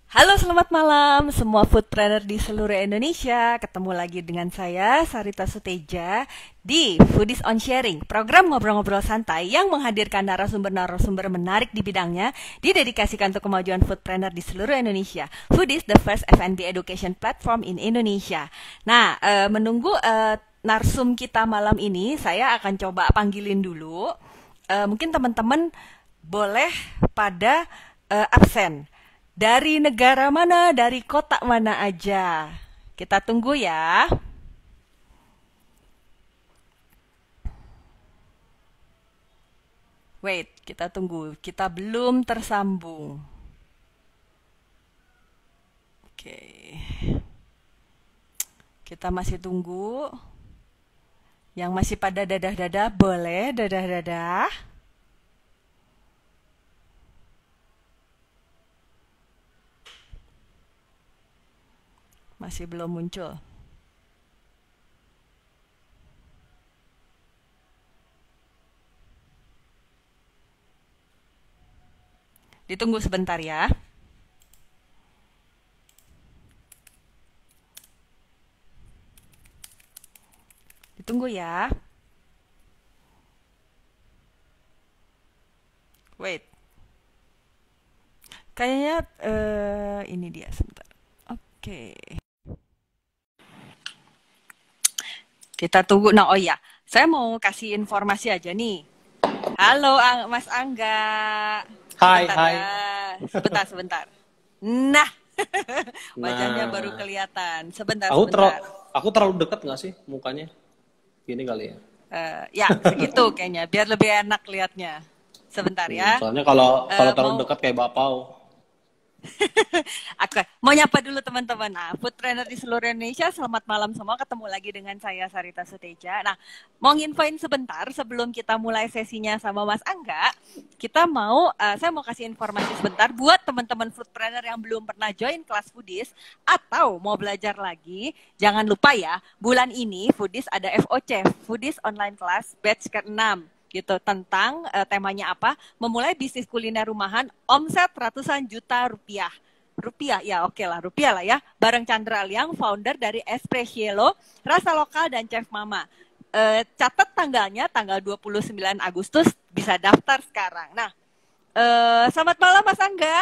Halo, selamat malam semua foodpreneur di seluruh Indonesia. Ketemu lagi dengan saya, Sarita Suteja, di Foodies on Sharing, program ngobrol-ngobrol santai yang menghadirkan narasumber-narasumber menarik di bidangnya, didedikasikan untuk kemajuan foodpreneur di seluruh Indonesia. Foodies, the first F&B education platform in Indonesia. Nah, menunggu narsum kita malam ini, saya akan coba panggilin dulu. Mungkin teman-teman boleh pada absen. Dari negara mana, dari kota mana aja. Kita tunggu ya. Wait, kita tunggu. Kita belum tersambung. Oke. Kita masih tunggu. Yang masih pada dadah-dadah, boleh dadah-dadah. Masih belum muncul. Ditunggu sebentar ya. Ditunggu ya. Wait. Kayaknya ini dia sebentar. Oke. Kita tunggu. Nah, oh ya, saya mau kasih informasi aja nih. Halo, Mas Angga. Hai, Sebentar hai. ya. Sebentar. Nah, wajahnya baru Nah, kelihatan. Sebentar, aku terlalu sebentar. aku terlalu dekat nggak sih mukanya? Gini kali ya. Ya, segitu kayaknya. Biar lebih enak lihatnya. Sebentar ya. Soalnya kalau kalau terlalu Mau dekat kayak bapau. Aku mau nyapa dulu teman-teman. Nah, food trainer di seluruh Indonesia, selamat malam semua. Ketemu lagi dengan saya Sarita Suteja. Nah, mau nginfoin sebentar sebelum kita mulai sesinya sama Mas Angga. Saya mau kasih informasi sebentar buat teman-teman food trainer yang belum pernah join kelas Foodies atau mau belajar lagi. Jangan lupa ya, bulan ini Foodies ada FOC, Foodies Online Class Batch ke-6 gitu, tentang temanya apa, memulai bisnis kuliner rumahan, omset ratusan juta rupiah. Ya oke lah, rupiah lah ya, bareng Chandra Liang, founder dari Espressielo, rasa lokal dan Chef Mama. Catat tanggalnya, tanggal 29 Agustus, bisa daftar sekarang. Nah, selamat malam Mas Angga.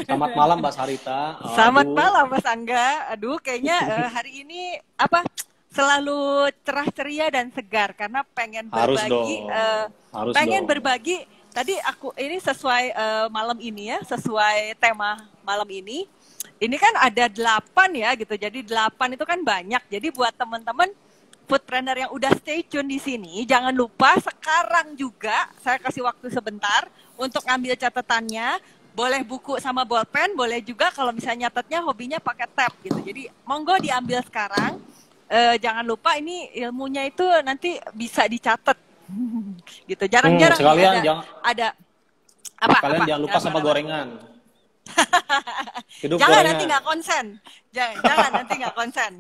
Selamat malam Mbak Sarita. Selamat Aduh, malam Mas Angga. Aduh, kayaknya hari ini apa selalu cerah ceria dan segar karena harus dong. Harus pengen dong. berbagi. Tadi aku ini sesuai malam ini ya, sesuai tema malam ini. Ini kan ada 8 ya gitu. Jadi 8 itu kan banyak. Jadi buat teman-teman foodpreneur yang udah stay tune di sini, jangan lupa sekarang juga saya kasih waktu sebentar untuk ngambil catatannya. Boleh buku sama bolpen, boleh juga kalau misalnya nyatetnya hobinya pakai tab gitu. Jadi monggo diambil sekarang. Jangan lupa ini ilmunya itu nanti bisa dicatat gitu. Jarang-jarang nih Sekalian jangan ada apa sekalian apa jangan lupa jangan sama marah-marah. gorengan. Hidup Jangan nanti gorengan. nggak konsen. Jangan nanti nggak konsen.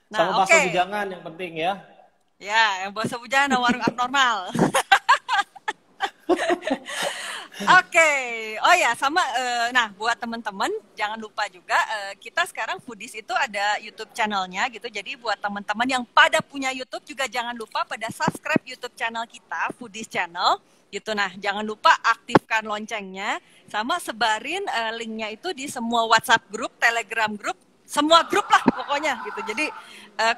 Sama Nah, bakso oke. bujangan yang penting ya. Ya, yang bahasa bujana warung abnormal. Oke, oh ya sama. Nah buat teman-teman jangan lupa juga kita sekarang Foodies itu ada YouTube channelnya gitu. Jadi buat teman-teman yang pada punya YouTube juga jangan lupa pada subscribe YouTube channel kita Foodies Channel gitu. Nah jangan lupa aktifkan loncengnya sama sebarin linknya itu di semua WhatsApp grup, Telegram grup, semua grup lah pokoknya gitu. Jadi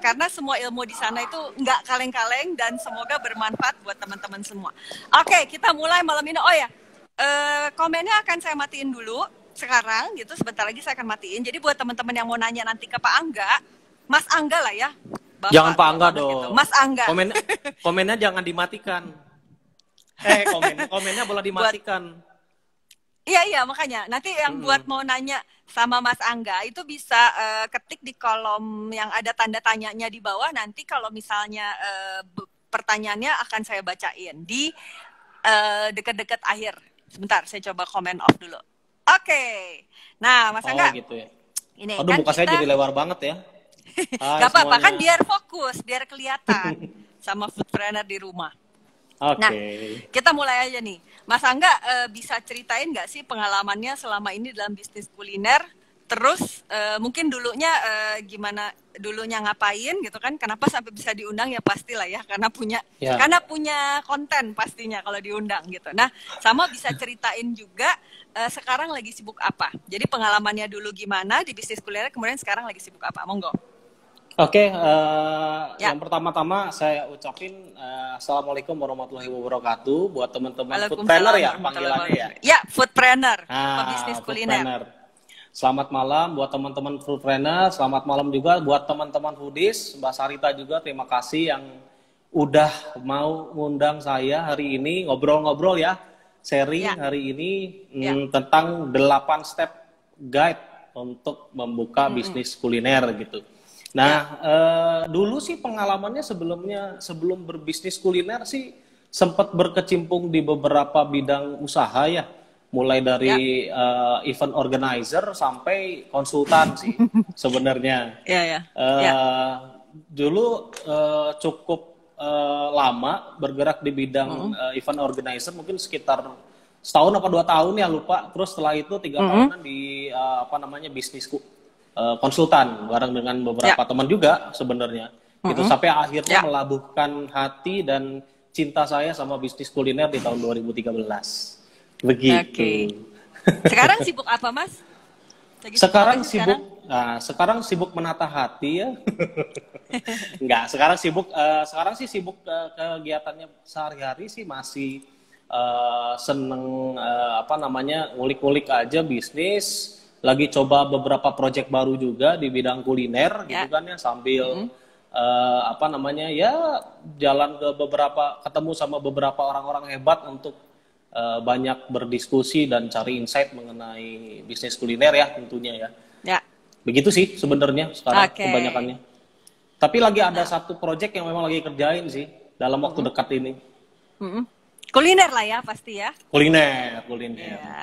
karena semua ilmu di sana itu nggak kaleng-kaleng dan semoga bermanfaat buat teman-teman semua. Oke, kita mulai malam ini. Oh ya, komennya akan saya matiin dulu sekarang gitu, sebentar lagi saya akan matiin. Jadi buat teman-teman yang mau nanya nanti ke Pak Angga, Mas Angga lah ya, Jangan Bapak Pak tua Angga banget gitu, dong. Mas Angga. Komennya jangan dimatikan. Komennya boleh Buat dimatikan. iya makanya nanti yang buat Mm-mm. mau nanya sama Mas Angga itu bisa ketik di kolom yang ada tanda tanyanya di bawah. Nanti kalau misalnya pertanyaannya akan saya bacain di dekat-dekat akhir. Sebentar, saya coba komen off dulu. Oke. Nah, Mas Oh Angga, gitu ya. ini Aduh, kan muka saya kita jadi lebar banget ya. Hai gak apa-apa kan semuanya. biar fokus, biar kelihatan sama foodpreneur di rumah. Nah, Oke. kita mulai aja nih. Mas Angga bisa ceritain nggak sih pengalamannya selama ini dalam bisnis kuliner? Terus mungkin dulunya gimana, dulunya ngapain gitu kan? Kenapa sampai bisa diundang ya pastilah ya Ya. karena punya konten pastinya kalau diundang gitu. Nah, sama bisa ceritain juga sekarang lagi sibuk apa. Jadi pengalamannya dulu gimana di bisnis kuliner, kemudian sekarang lagi sibuk apa? Monggo. Oke, Ya, yang pertama-tama saya ucapin Assalamualaikum warahmatullahi wabarakatuh buat teman-teman foodpreneur Waalaikumsalam ya warahmatullahi panggilannya ya. wabarakatuh. Ya, foodpreneur, pebisnis kuliner. Foodpreneur. Selamat malam buat teman-teman foodpreneur, selamat malam juga buat teman-teman foodies, Mbak Sarita juga terima kasih yang udah mau ngundang saya hari ini ngobrol-ngobrol ya, sharing Ya, hari ini ya. tentang 8 step guide untuk membuka bisnis kuliner gitu. Nah, dulu sih pengalamannya sebelum berbisnis kuliner sih sempat berkecimpung di beberapa bidang usaha ya, mulai Ya, dari event organizer sampai konsultan sih sebenarnya. ya, ya, ya. Eh, Dulu cukup lama bergerak di bidang event organizer, mungkin sekitar setahun apa 2 tahun ya lupa. Terus setelah itu 3 tahunan di apa namanya bisnis konsultan bareng dengan Ya, beberapa teman juga sebenarnya. Itu sampai akhirnya ya. melabuhkan hati dan cinta saya sama bisnis kuliner di tahun 2013. Oke. Begitu. Sekarang sibuk apa, Mas? Lagi sibuk apa Sekarang sih sibuk, sekarang? sekarang sibuk menata hati ya. Enggak, sekarang sih sibuk kegiatannya sehari-hari sih masih seneng apa namanya ngulik-ngulik aja bisnis. Lagi coba beberapa project baru juga di bidang kuliner gitu Ya. kan ya sambil apa namanya ya jalan ke ketemu sama beberapa orang-orang hebat untuk banyak berdiskusi dan cari insight mengenai bisnis kuliner ya tentunya ya. Ya. Begitu sih sebenarnya sekarang Oke. kebanyakannya. Tapi lagi ada satu project yang memang lagi kerjain sih dalam waktu dekat ini. Mm-mm. Kuliner lah ya pasti ya. Kuliner. Ya.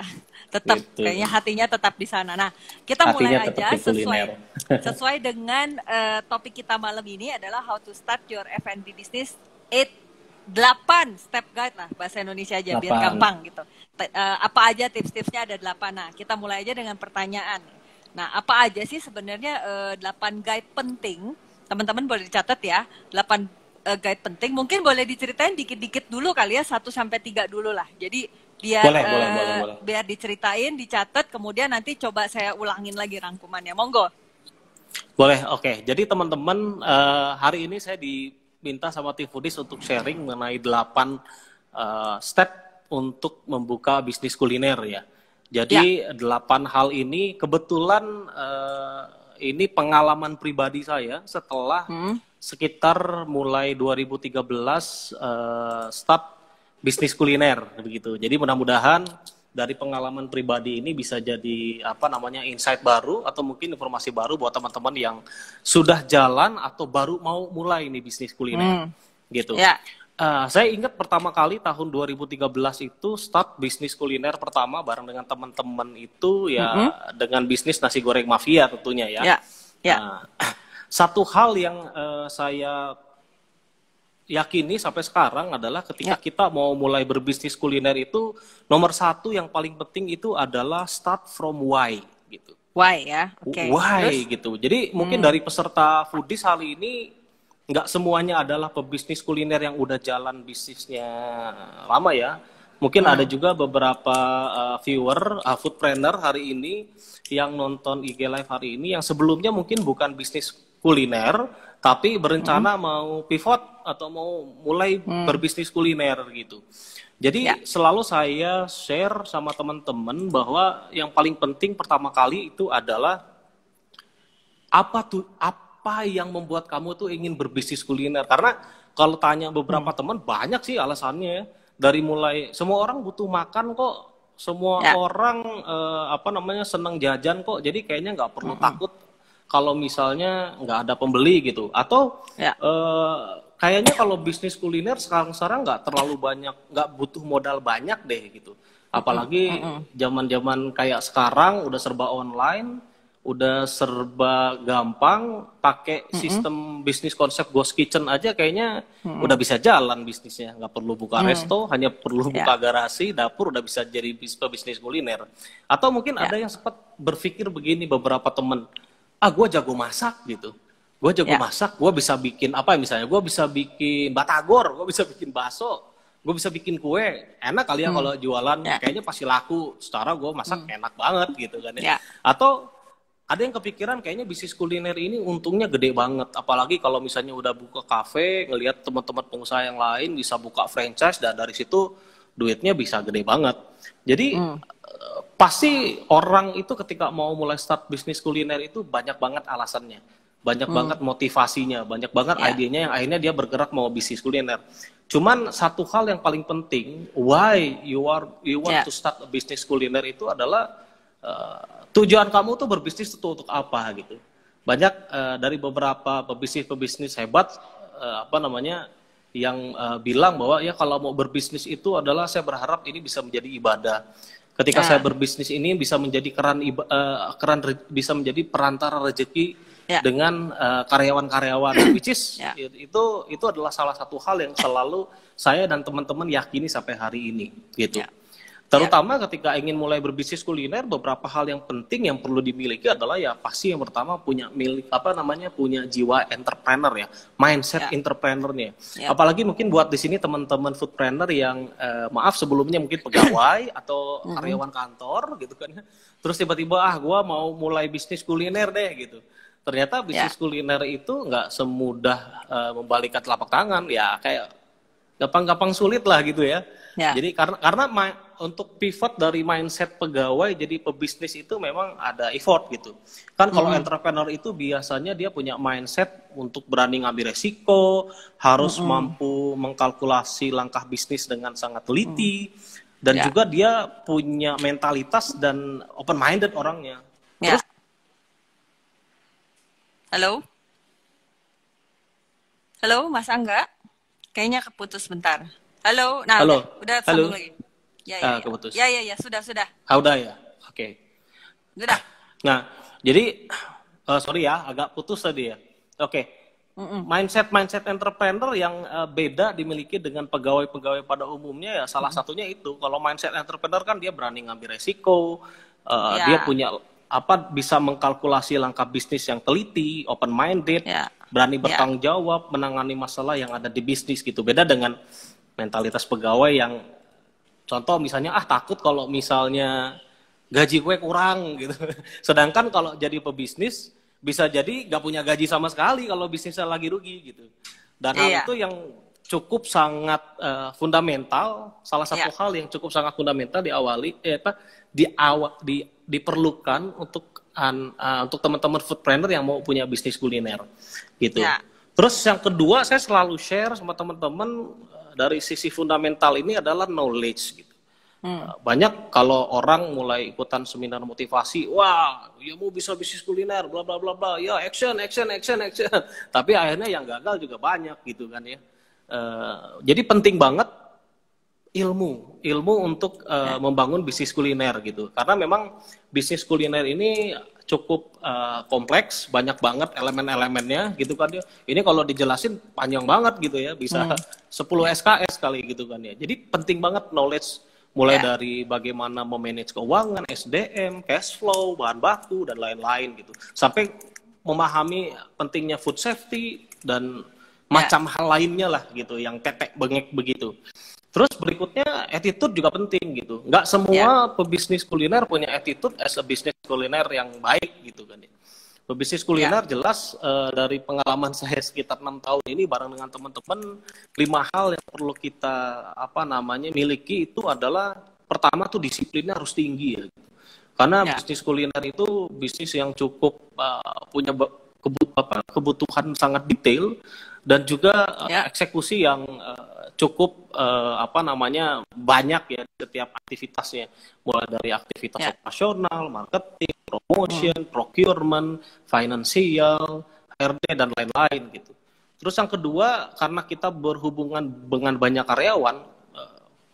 Tetap Gitu. kayaknya hatinya tetap di sana. Nah, kita Hatinya mulai tetap aja di kuliner. sesuai dengan topik kita malam ini adalah how to start your F&B business 8 step guide lah bahasa Indonesia aja biar 8. gampang gitu. Apa aja tips-tipsnya ada 8. Nah, kita mulai aja dengan pertanyaan. Nah, apa aja sih sebenarnya 8 guide penting? Teman-teman boleh dicatat ya. 8 guide penting. Mungkin boleh diceritain dikit-dikit dulu kali ya, 1 sampai 3 dulu lah. Jadi biar Boleh. biar diceritain, dicatat, kemudian nanti coba saya ulangin lagi rangkumannya. Monggo. Boleh, oke. Jadi teman-teman, hari ini saya diminta sama tim Foodies untuk sharing mengenai 8 step untuk membuka bisnis kuliner ya. Jadi 8 hal ini kebetulan ini pengalaman pribadi saya setelah sekitar mulai 2013 start bisnis kuliner begitu. Jadi mudah-mudahan dari pengalaman pribadi ini bisa jadi apa namanya insight baru atau mungkin informasi baru buat teman-teman yang sudah jalan atau baru mau mulai nih bisnis kuliner gitu. Ya. Saya ingat pertama kali tahun 2013 itu start bisnis kuliner pertama bareng dengan teman-teman itu ya dengan bisnis nasi goreng mafia tentunya ya. Ya. Satu hal yang saya yakini sampai sekarang adalah ketika kita mau mulai berbisnis kuliner itu nomor 1 yang paling penting itu adalah start from why gitu. Why ya? Oke. Why Terus? gitu. Jadi mungkin dari peserta Foodies kali ini nggak semuanya adalah pebisnis kuliner yang udah jalan bisnisnya lama ya. Mungkin ada juga beberapa viewer, foodpreneur hari ini yang nonton IG Live hari ini yang sebelumnya mungkin bukan bisnis kuliner, tapi berencana mau pivot atau mau mulai berbisnis kuliner gitu. Jadi selalu saya share sama teman-teman bahwa yang paling penting pertama kali itu adalah apa yang membuat kamu tuh ingin berbisnis kuliner. Karena kalau tanya beberapa teman banyak sih alasannya ya. Dari mulai semua orang butuh makan kok, semua orang apa namanya senang jajan kok. Jadi kayaknya nggak perlu takut kalau misalnya nggak ada pembeli gitu. Atau kayaknya kalau bisnis kuliner sekarang nggak terlalu banyak, nggak butuh modal banyak deh gitu. Apalagi zaman-zaman kayak sekarang udah serba online, udah serba gampang, pakai sistem bisnis konsep ghost kitchen aja kayaknya udah bisa jalan bisnisnya. Nggak perlu buka resto, hanya perlu buka garasi, dapur udah bisa jadi bisnis kuliner. Atau mungkin ada yang sempat berpikir begini beberapa temen, gue jago masak gitu. Gue jago masak, gue bisa bikin apa misalnya, gue bisa bikin batagor, gue bisa bikin bakso, gue bisa bikin kue. Enak kali ya kalau jualan, kayaknya pasti laku. Secara gue masak enak banget gitu kan ya. Atau ada yang kepikiran kayaknya bisnis kuliner ini untungnya gede banget. Apalagi kalau misalnya udah buka kafe, ngelihat teman-teman pengusaha yang lain bisa buka franchise dan dari situ duitnya bisa gede banget. Jadi pasti orang itu ketika mau mulai start bisnis kuliner itu banyak banget alasannya. Banyak banget motivasinya, banyak banget idenya yang akhirnya dia bergerak mau bisnis kuliner. Cuman satu hal yang paling penting, why you want to start a business kuliner itu adalah tujuan kamu tuh berbisnis itu untuk apa gitu. Banyak dari beberapa pebisnis hebat yang bilang bahwa ya kalau mau berbisnis itu adalah saya berharap ini bisa menjadi ibadah. Ketika saya berbisnis ini bisa menjadi bisa menjadi perantara rezeki dengan karyawan-karyawan, which is itu adalah salah satu hal yang selalu saya dan teman-teman yakini sampai hari ini gitu. Terutama ketika ingin mulai berbisnis kuliner, beberapa hal yang penting yang perlu dimiliki adalah ya pasti yang pertama punya punya jiwa entrepreneur ya, mindset entrepreneurnya. Apalagi mungkin buat di sini teman-teman foodpreneur yang maaf sebelumnya mungkin pegawai atau karyawan kantor gitu kan ya. Terus tiba-tiba gua mau mulai bisnis kuliner deh gitu. Ternyata bisnis kuliner itu nggak semudah membalikkan telapak tangan ya, kayak gampang-gampang sulit lah gitu ya. Jadi karena untuk pivot dari mindset pegawai jadi pebisnis itu memang ada effort gitu. Kan kalau entrepreneur itu biasanya dia punya mindset untuk berani ngambil resiko, harus mampu mengkalkulasi langkah bisnis dengan sangat teliti, dan juga dia punya mentalitas dan open minded orangnya. Terus Halo Mas Angga, kayaknya keputus bentar. Halo, udah sambung lagi. Keputus. Ya, sudah. Udah ya, oke. Sudah. Nah, jadi sorry ya, agak putus tadi ya. Oke. Mindset entrepreneur yang beda dimiliki dengan pegawai-pegawai pada umumnya ya salah satunya itu. Kalau mindset entrepreneur kan dia berani ngambil resiko, dia punya bisa mengkalkulasi langkah bisnis yang teliti, open minded, berani bertanggung jawab, menangani masalah yang ada di bisnis gitu. Beda dengan mentalitas pegawai yang contoh misalnya takut kalau misalnya gaji gue kurang gitu. Sedangkan kalau jadi pebisnis bisa jadi nggak punya gaji sama sekali kalau bisnisnya lagi rugi gitu. Dan hal itu yang cukup sangat fundamental. Salah satu hal yang cukup sangat fundamental diperlukan untuk teman-teman foodpreneur yang mau punya bisnis kuliner gitu. Terus yang kedua saya selalu share sama teman-teman dari sisi fundamental ini adalah knowledge gitu. Banyak kalau orang mulai ikutan seminar motivasi, wah, ya mau bisa bisnis kuliner, bla bla bla bla, ya action. Tapi akhirnya yang gagal juga banyak gitu kan ya. Jadi penting banget ilmu untuk membangun bisnis kuliner gitu. Karena memang bisnis kuliner ini cukup kompleks, banyak banget elemen-elemennya gitu kan ya. Ini kalau dijelasin panjang banget gitu ya, bisa 10 SKS kali gitu kan ya. Jadi penting banget knowledge mulai dari bagaimana memanage keuangan, SDM, cash flow, bahan baku dan lain-lain gitu. Sampai memahami pentingnya food safety dan macam hal lainnya lah gitu yang tetek bengek begitu. Terus berikutnya attitude juga penting gitu. Nggak semua pebisnis kuliner punya attitude as a business kuliner yang baik gitu kan ya. Pebisnis kuliner jelas dari pengalaman saya sekitar 6 tahun ini bareng dengan teman-teman 5 hal yang perlu kita miliki itu adalah pertama tuh disiplinnya harus tinggi ya. Gitu. Karena bisnis kuliner itu bisnis yang cukup punya kebutuhan sangat detail dan juga eksekusi yang cukup banyak ya setiap aktivitasnya, mulai dari aktivitas operasional, marketing, promotion, procurement, financial, HRD dan lain-lain gitu. Terus yang kedua, karena kita berhubungan dengan banyak karyawan,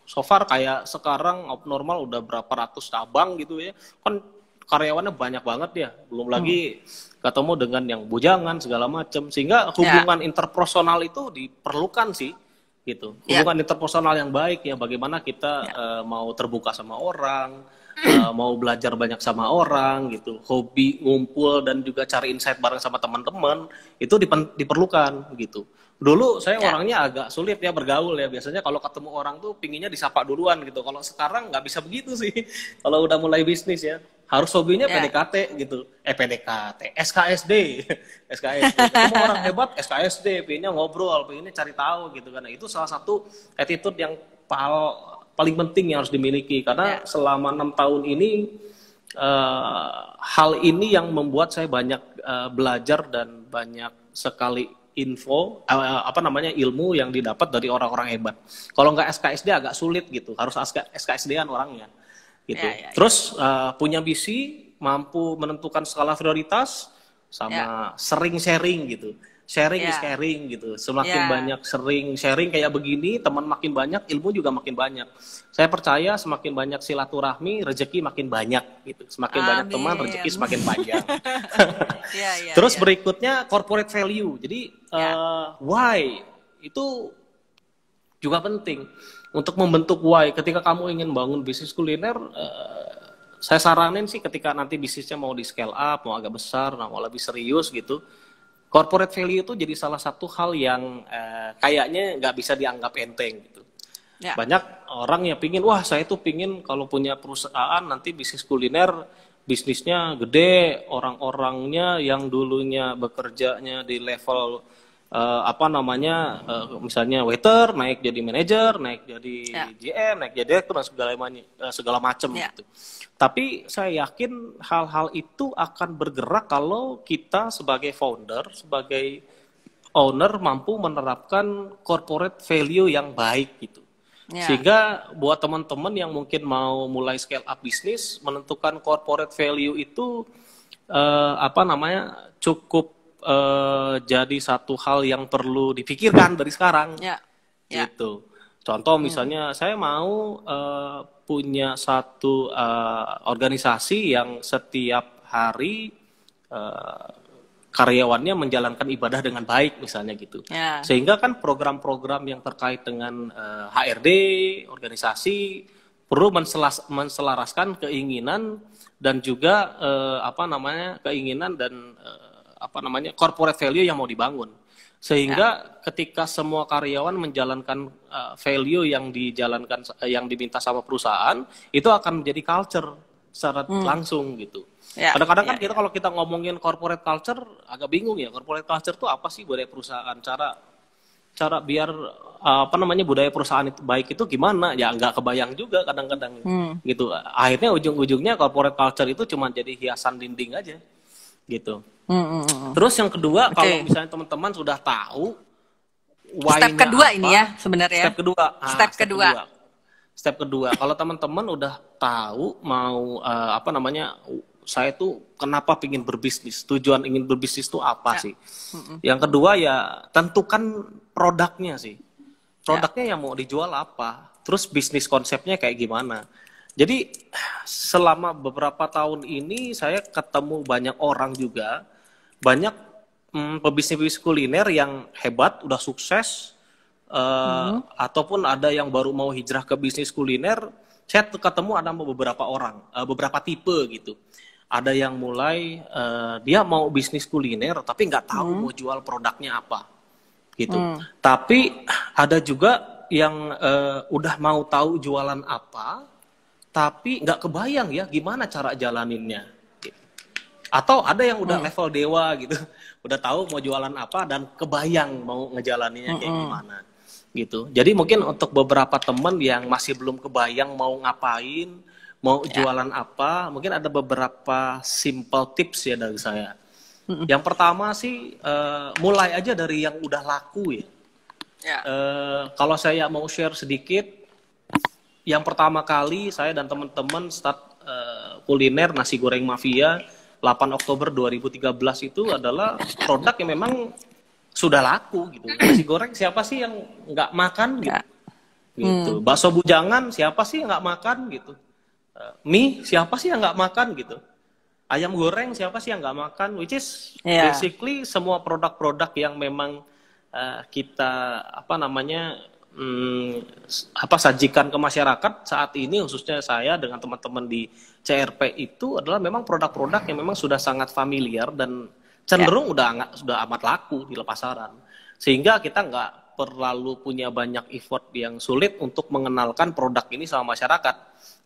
so far kayak sekarang abnormal udah berapa ratus cabang gitu ya, kan karyawannya banyak banget ya, belum lagi ketemu dengan yang bujangan segala macam, sehingga hubungan interpersonal itu diperlukan sih, gitu. Hubungan interpersonal yang baik ya, bagaimana kita mau terbuka sama orang, mau belajar banyak sama orang, gitu. Hobi ngumpul dan juga cari insight bareng sama teman-teman itu diperlukan, gitu. Dulu saya orangnya agak sulit ya bergaul ya. Biasanya kalau ketemu orang tuh pinginnya disapa duluan gitu. Kalau sekarang nggak bisa begitu sih. Kalau udah mulai bisnis ya, harus hobinya PDKT gitu. PDKT, SKSD, SKSD. Ketemu orang hebat, SKSD, pinginnya ngobrol, pinginnya cari tahu gitu. Karena itu salah satu attitude yang paling penting yang harus dimiliki. Karena selama 6 tahun ini hal ini yang membuat saya banyak belajar dan banyak sekali info, ilmu yang didapat dari orang-orang hebat. Kalau nggak SKSD agak sulit gitu, harus SKSD-an orangnya. Gitu. Terus punya visi, mampu menentukan skala prioritas, sama sering sharing gitu. Sharing is caring gitu. Semakin banyak sering sharing kayak begini, teman makin banyak, ilmu juga makin banyak. Saya percaya semakin banyak silaturahmi, rezeki makin banyak gitu. Semakin banyak teman, rezeki semakin panjang. Terus berikutnya corporate value. Jadi why itu juga penting untuk membentuk why. Ketika kamu ingin bangun bisnis kuliner, saya saranin sih ketika nanti bisnisnya mau di scale up, mau agak besar, mau lebih serius gitu, corporate value itu jadi salah satu hal yang kayaknya nggak bisa dianggap enteng gitu. Banyak orang yang pingin, wah saya tuh pingin kalau punya perusahaan nanti bisnis kuliner, bisnisnya gede, orang-orangnya yang dulunya bekerjanya di level misalnya waiter naik jadi manajer, naik jadi GM, naik jadi direktur dan segala macam gitu. Tapi saya yakin hal-hal itu akan bergerak kalau kita sebagai founder, sebagai owner mampu menerapkan corporate value yang baik gitu. Sehingga buat teman-teman yang mungkin mau mulai scale up bisnis, menentukan corporate value itu cukup jadi satu hal yang perlu dipikirkan dari sekarang. Gitu. Contoh misalnya saya mau punya satu organisasi yang setiap hari karyawannya menjalankan ibadah dengan baik misalnya gitu. Sehingga kan program-program yang terkait dengan HRD, organisasi perlu menselaraskan keinginan dan juga keinginan dan corporate value yang mau dibangun. Sehingga ketika semua karyawan menjalankan value yang diminta sama perusahaan, itu akan menjadi culture secara langsung gitu. Kadang-kadang kan kita kalau kita ngomongin corporate culture agak bingung ya. Corporate culture itu apa sih budaya perusahaan? Cara biar budaya perusahaan itu baik itu gimana? Ya nggak kebayang juga kadang-kadang gitu. Akhirnya ujung-ujungnya corporate culture itu cuma jadi hiasan dinding aja gitu. Terus yang kedua, kalau misalnya teman-teman sudah tahu step kedua apa, ini ya sebenarnya. Step kedua, kalau teman-teman udah tahu mau saya tuh kenapa ingin berbisnis, tujuan ingin berbisnis itu apa sih? Yang kedua ya tentukan produknya sih. Produknya yang mau dijual apa, terus bisnis konsepnya kayak gimana. Jadi selama beberapa tahun ini saya ketemu banyak orang juga, banyak pebisnis kuliner yang hebat, udah sukses, ataupun ada yang baru mau hijrah ke bisnis kuliner. Saya ketemu ada beberapa orang, beberapa tipe gitu. Ada yang mulai dia mau bisnis kuliner tapi nggak tahu mau jual produknya apa, gitu. Tapi ada juga yang udah mau tahu jualan apa, tapi nggak kebayang ya gimana cara jalaninnya. Atau ada yang udah level dewa gitu, udah tahu mau jualan apa dan kebayang mau ngejalaninnya kayak gimana gitu. Jadi mungkin untuk beberapa teman yang masih belum kebayang mau ngapain, mau jualan apa, mungkin ada beberapa simple tips ya dari saya. Yang pertama sih mulai aja dari yang udah laku ya. Kalau saya mau share sedikit, yang pertama kali saya dan teman-teman start kuliner nasi goreng mafia 8 Oktober 2013 itu adalah produk yang memang sudah laku gitu. Nasi goreng siapa sih yang nggak makan gitu. Gitu. Bakso bujangan siapa sih yang nggak makan gitu. Mie siapa sih yang nggak makan gitu. ayam goreng siapa sih yang nggak makan? Which is basically semua produk-produk yang memang kita sajikan ke masyarakat saat ini, khususnya saya dengan teman-teman di CRP itu adalah memang produk-produk yang memang sudah sangat familiar dan cenderung sudah amat laku di pasaran, sehingga kita nggak perlu punya banyak effort yang sulit untuk mengenalkan produk ini sama masyarakat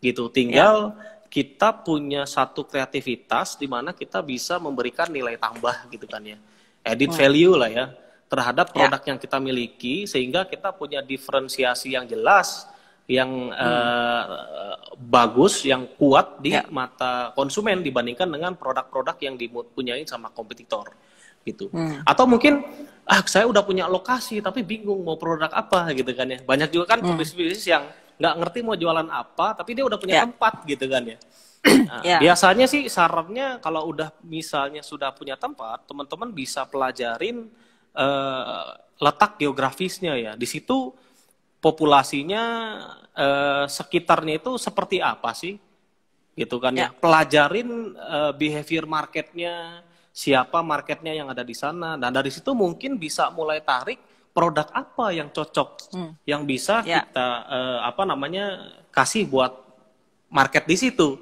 gitu. Tinggal kita punya satu kreativitas di mana kita bisa memberikan nilai tambah gitu kan ya, added value lah ya terhadap produk yang kita miliki, sehingga kita punya diferensiasi yang jelas, yang bagus, yang kuat di mata konsumen dibandingkan dengan produk-produk yang dipunyai sama kompetitor gitu. Atau mungkin saya udah punya lokasi tapi bingung mau produk apa gitu kan ya. Banyak juga kan bisnis yang nggak ngerti mau jualan apa tapi dia udah punya tempat gitu kan ya. Biasanya sih sarannya kalau udah misalnya sudah punya tempat, teman-teman bisa pelajarin letak geografisnya ya. Di situ populasinya sekitarnya itu seperti apa sih gitu kan ya. Pelajarin behavior marketnya, siapa marketnya yang ada di sana. Nah dari situ mungkin bisa mulai tarik produk apa yang cocok, yang bisa kita kasih buat market di situ.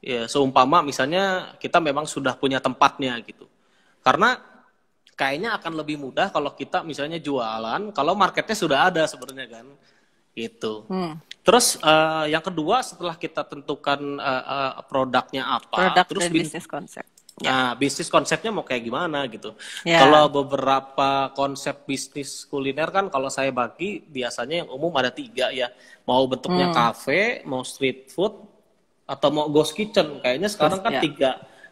Ya, seumpama misalnya kita memang sudah punya tempatnya gitu. Karena kayaknya akan lebih mudah kalau kita misalnya jualan kalau marketnya sudah ada sebenarnya kan gitu. Terus yang kedua setelah kita tentukan produknya apa, terus bisnis konsep. Nah, bisnis konsepnya mau kayak gimana gitu. Kalau beberapa konsep bisnis kuliner kan kalau saya bagi biasanya yang umum ada 3 ya. Mau bentuknya cafe, mau street food, atau mau ghost kitchen. Kayaknya sekarang kan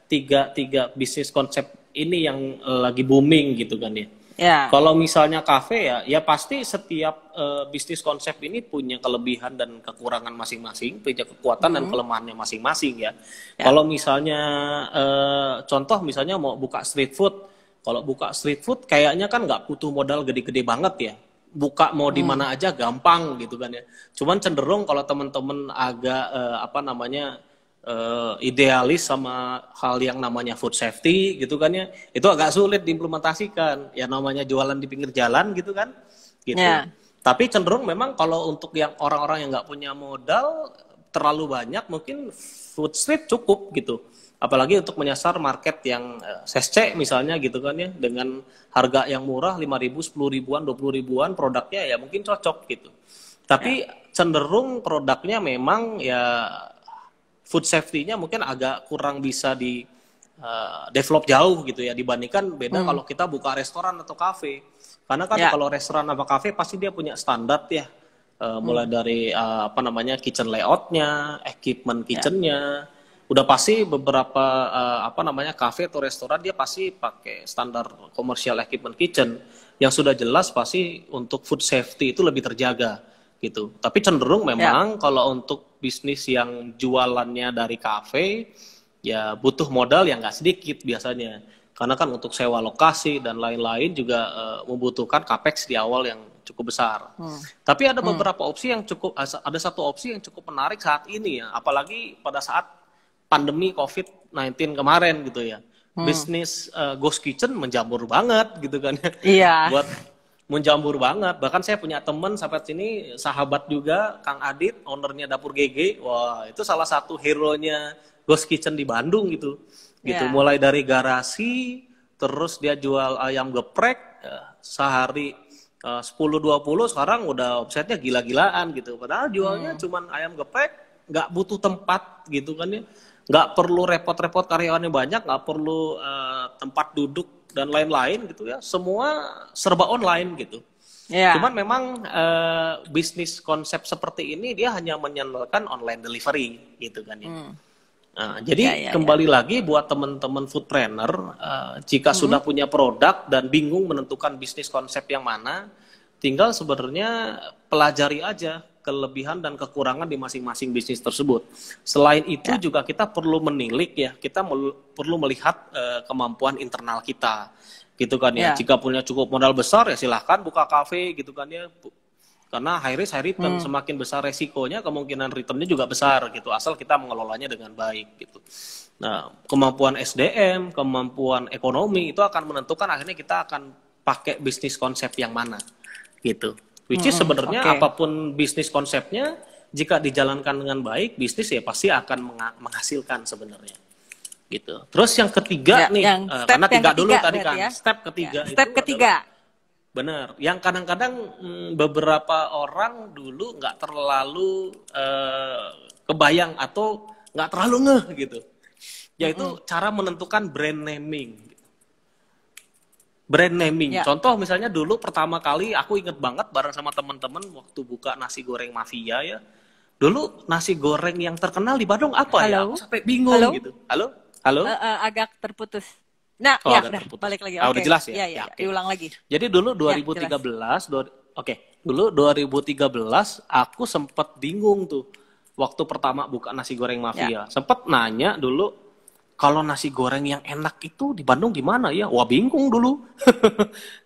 tiga bisnis konsep ini yang lagi booming gitu kan ya. Kalau misalnya kafe ya pasti setiap bisnis konsep ini punya kelebihan dan kekurangan masing-masing, punya kekuatan dan kelemahannya masing-masing ya. Kalau misalnya contoh misalnya mau buka street food, kalau buka street food kayaknya kan nggak butuh modal gede-gede banget ya. Buka mau di mana aja gampang gitu kan ya. Cuman cenderung kalau teman-teman agak idealis sama hal yang namanya food safety gitu kan ya, itu agak sulit diimplementasikan ya, namanya jualan di pinggir jalan gitu kan gitu. Tapi cenderung memang kalau untuk yang orang-orang yang nggak punya modal terlalu banyak, mungkin food street cukup gitu, apalagi untuk menyasar market yang SC misalnya gitu kan ya, dengan harga yang murah 5.000, 10 ribuan, 20 ribuan produknya ya mungkin cocok gitu. Tapi cenderung produknya memang ya food safety-nya mungkin agak kurang bisa di develop jauh gitu ya, dibandingkan beda kalau kita buka restoran atau kafe. Karena kan kalau restoran atau kafe pasti dia punya standar ya, mulai dari kitchen layout-nya, equipment kitchen-nya. Udah pasti beberapa kafe atau restoran dia pasti pakai standar commercial equipment kitchen yang sudah jelas pasti untuk food safety itu lebih terjaga gitu. Tapi cenderung memang kalau untuk bisnis yang jualannya dari kafe ya butuh modal yang nggak sedikit biasanya, karena kan untuk sewa lokasi dan lain-lain juga membutuhkan capex di awal yang cukup besar. Tapi ada beberapa opsi yang ada satu opsi yang cukup menarik saat ini ya, apalagi pada saat pandemi COVID-19 kemarin gitu ya. Bisnis ghost kitchen menjamur banget gitu kan ya. Buat menjamur banget. Bahkan saya punya teman sampai sini, sahabat juga, Kang Adit, ownernya Dapur GG. Wah, itu salah satu hero-nya ghost kitchen di Bandung gitu. Mulai dari garasi, terus dia jual ayam geprek, sehari 10-20, sekarang udah omsetnya gila-gilaan gitu. Padahal jualnya cuman ayam geprek, nggak butuh tempat gitu kan ya. Nggak perlu repot-repot karyawannya banyak, nggak perlu tempat duduk dan lain-lain gitu ya, semua serba online gitu. Cuman memang bisnis konsep seperti ini dia hanya menyandalkan online delivery gitu kan ya. Jadi kembali lagi buat teman-teman foodpreneur, jika sudah punya produk dan bingung menentukan bisnis konsep yang mana, tinggal sebenarnya pelajari aja kelebihan dan kekurangan di masing-masing bisnis tersebut. Selain itu juga kita perlu menilik ya, kita perlu melihat kemampuan internal kita, gitu kan ya. Jika punya cukup modal besar ya silahkan buka kafe gitu kan ya, karena high risk high return, semakin besar resikonya kemungkinan returnnya juga besar gitu, asal kita mengelolanya dengan baik gitu. Nah, kemampuan SDM, kemampuan ekonomi itu akan menentukan akhirnya kita akan pakai bisnis konsep yang mana, gitu. Which is sebenarnya apapun bisnis konsepnya, jika dijalankan dengan baik, bisnis ya pasti akan menghasilkan sebenarnya, gitu. Terus yang ketiga nih, karena tiga dulu tadi kan, ya? Step ketiga itu adalah, benar, yang kadang-kadang beberapa orang dulu nggak terlalu kebayang atau nggak terlalu ngeh gitu. Yaitu cara menentukan brand naming. Brand naming. Contoh misalnya dulu pertama kali aku inget banget bareng sama teman-teman waktu buka nasi goreng mafia ya. Dulu nasi goreng yang terkenal di Bandung apa ya? Aku sampai bingung gitu. Halo? Agak terputus. Nah, udah balik lagi. Udah jelas ya? Iya, diulang lagi. Jadi dulu 2013, dulu 2013 aku sempat bingung tuh waktu pertama buka nasi goreng mafia. Sempat nanya dulu, kalau nasi goreng yang enak itu di Bandung di mana ya? Wah, bingung dulu.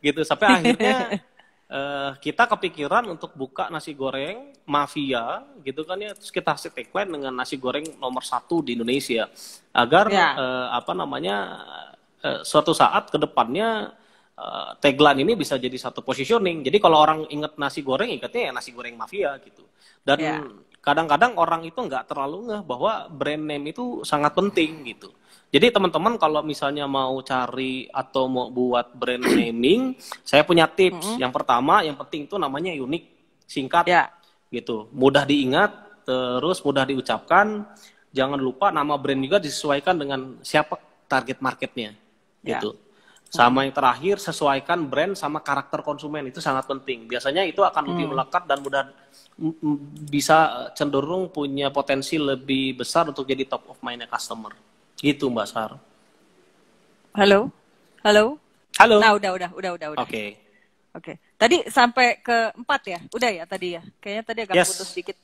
Gitu, sampai akhirnya kita kepikiran untuk buka nasi goreng mafia, gitu kan ya. Terus kita kasih tagline dengan nasi goreng nomor 1 di Indonesia. Agar, suatu saat ke depannya tagline ini bisa jadi satu positioning. Jadi kalau orang inget nasi goreng, ingatnya ya nasi goreng mafia gitu. Dan kadang-kadang orang itu nggak terlalu ngeh bahwa brand name itu sangat penting gitu. Jadi teman-teman kalau misalnya mau cari atau mau buat brand naming, saya punya tips. Yang pertama, yang penting itu namanya unik, singkat, gitu, mudah diingat, terus mudah diucapkan. Jangan lupa nama brand juga disesuaikan dengan siapa target marketnya, gitu. Sama yang terakhir, sesuaikan brand sama karakter konsumen, itu sangat penting. Biasanya itu akan lebih melekat dan mudah bisa cenderung punya potensi lebih besar untuk jadi top of mind customer. Gitu Mbak Sar. Halo. Nah, udah. Oke. Tadi sampai ke 4 ya? Udah ya tadi ya? Kayaknya tadi agak putus sedikit.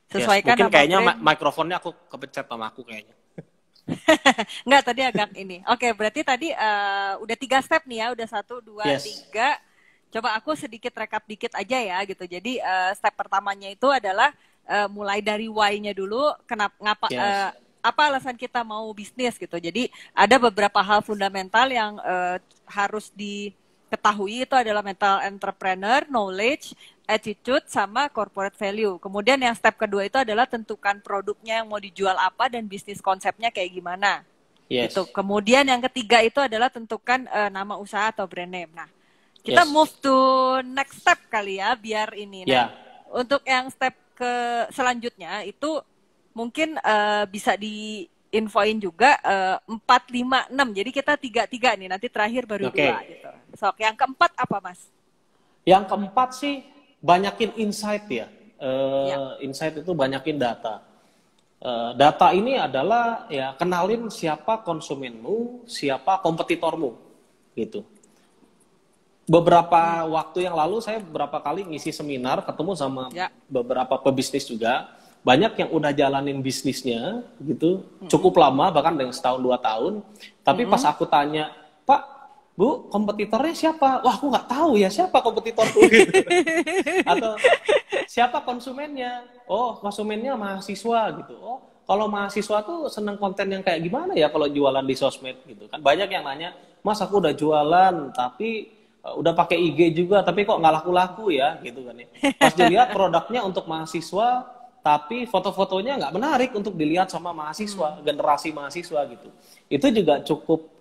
Sesuaikan mungkin kayaknya mikrofonnya aku kepencet sama aku kayaknya. Enggak, tadi agak ini. Oke, berarti tadi udah 3 step nih ya. Udah 1, 2, 3. Coba aku sedikit rekap dikit aja ya gitu. Jadi step pertamanya itu adalah mulai dari why-nya dulu. Apa alasan kita mau bisnis gitu. Jadi ada beberapa hal fundamental yang harus diketahui, itu adalah mental entrepreneur, knowledge, attitude, sama corporate value. Kemudian yang step kedua itu adalah tentukan produknya yang mau dijual apa dan bisnis konsepnya kayak gimana. Gitu. Kemudian yang ketiga itu adalah tentukan nama usaha atau brand name. Nah, kita move to next step kali ya, biar ini. Nah, untuk yang step selanjutnya itu mungkin bisa diinfoin juga 4, 5, 6. Jadi kita 3 nih, nanti terakhir baru 2 gitu. Yang keempat apa Mas? Yang keempat sih banyakin insight ya. Insight itu banyakin data. Data ini adalah ya kenalin siapa konsumenmu, siapa kompetitormu gitu. Beberapa waktu yang lalu saya beberapa kali ngisi seminar, ketemu sama beberapa pebisnis juga. Banyak yang udah jalanin bisnisnya gitu, cukup lama, bahkan dengan 1-2 tahun. Tapi pas aku tanya, Pak, Bu, kompetitornya siapa? Wah, aku nggak tahu ya siapa kompetitorku gitu. Atau siapa konsumennya? Oh, konsumennya mahasiswa gitu. Oh, kalau mahasiswa tuh seneng konten yang kayak gimana ya kalau jualan di sosmed gitu kan. Banyak yang nanya, Mas aku udah jualan tapi udah pakai IG juga tapi kok nggak laku-laku ya gitu kan ya. Pas dilihat produknya untuk mahasiswa tapi foto-fotonya nggak menarik untuk dilihat sama mahasiswa, generasi mahasiswa gitu. Itu juga cukup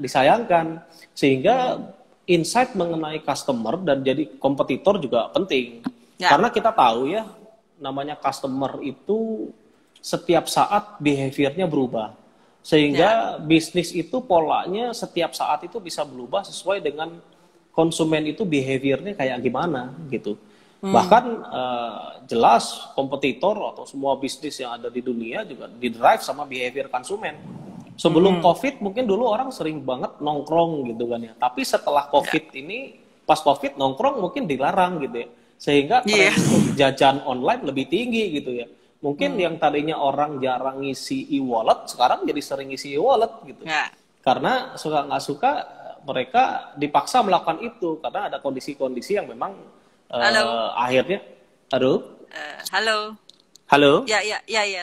disayangkan. Sehingga insight mengenai customer dan jadi kompetitor juga penting. Karena kita tahu ya, namanya customer itu setiap saat behaviornya berubah. Sehingga bisnis itu polanya setiap saat itu bisa berubah sesuai dengan konsumen itu behaviornya kayak gimana gitu. Bahkan jelas kompetitor atau semua bisnis yang ada di dunia juga didrive sama behavior konsumen. Sebelum COVID mungkin dulu orang sering banget nongkrong gitu kan ya. Tapi setelah COVID ini, pas COVID nongkrong mungkin dilarang gitu ya. Sehingga tren untuk jajan online lebih tinggi gitu ya. Mungkin yang tadinya orang jarang ngisi e-wallet, sekarang jadi sering ngisi e-wallet gitu. Karena suka nggak suka mereka dipaksa melakukan itu. Karena ada kondisi-kondisi yang memang akhirnya, halo. Halo? Ya,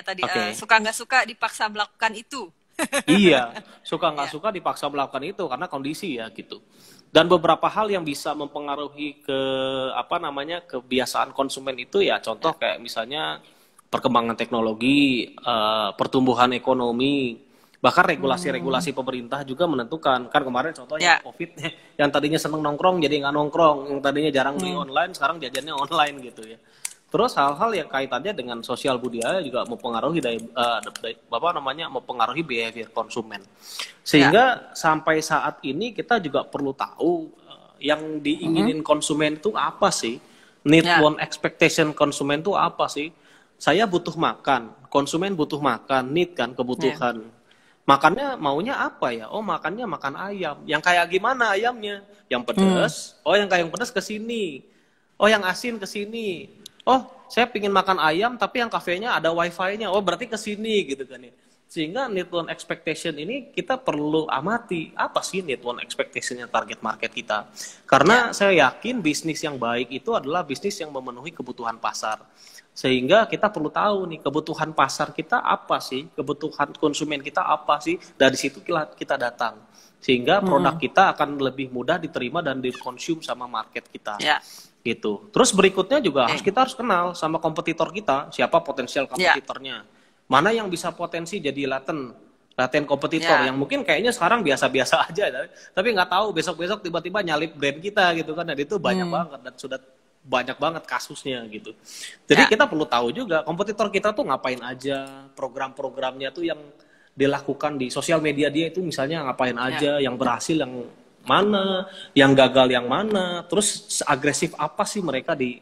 tadi Oke. suka nggak suka dipaksa melakukan itu. Iya, suka nggak Ya, suka dipaksa melakukan itu karena kondisi ya gitu. Dan beberapa hal yang bisa mempengaruhi ke apa namanya kebiasaan konsumen itu ya contoh ya, kayak misalnya perkembangan teknologi, pertumbuhan ekonomi, bahkan hmm, regulasi-regulasi pemerintah juga menentukan. Kan kemarin contohnya ya, COVID yang tadinya seneng nongkrong jadi nggak nongkrong, yang tadinya jarang beli hmm, online sekarang jajannya online gitu ya. Terus hal-hal yang kaitannya dengan sosial budaya juga mempengaruhi apa namanya mempengaruhi behavior konsumen. ya, Sehingga sampai saat ini kita juga perlu tahu yang hmm, diinginin konsumen itu apa sih? Need, ya, want, expectation konsumen itu apa sih? Saya butuh makan, konsumen butuh makan, need kan ya, kebutuhan. Makannya maunya apa ya? Oh makannya makan ayam. Yang kayak gimana ayamnya? Yang hmm, pedas? Oh yang kayak yang pedas ke sini. Oh yang asin ke sini. Oh saya pingin makan ayam tapi yang kafenya ada wifi-nya. Oh berarti ke sini gitu kan ya. Sehingga need one expectation ini kita perlu amati apa sih need one expectation-nya target market kita. ya, Karena saya yakin bisnis yang baik itu adalah bisnis yang memenuhi kebutuhan pasar. Sehingga kita perlu tahu nih kebutuhan pasar kita apa sih, kebutuhan konsumen kita apa sih, dari situ kita datang. Sehingga produk hmm, kita akan lebih mudah diterima dan dikonsum sama market kita. ya, Gitu. Terus berikutnya juga oke, kita harus kenal sama kompetitor kita, siapa potensial ya, kompetitornya. Mana yang bisa potensi jadi laten kompetitor ya, yang mungkin kayaknya sekarang biasa-biasa aja, tapi nggak tahu besok-besok tiba-tiba nyalip brand kita gitu kan, dan itu banyak hmm, banget dan sudah banyak banget kasusnya gitu. Jadi ya, kita perlu tahu juga kompetitor kita tuh ngapain aja, program-programnya tuh yang dilakukan di sosial media dia itu misalnya ngapain ya, aja, yang berhasil yang mana, yang gagal yang mana, terus agresif apa sih mereka di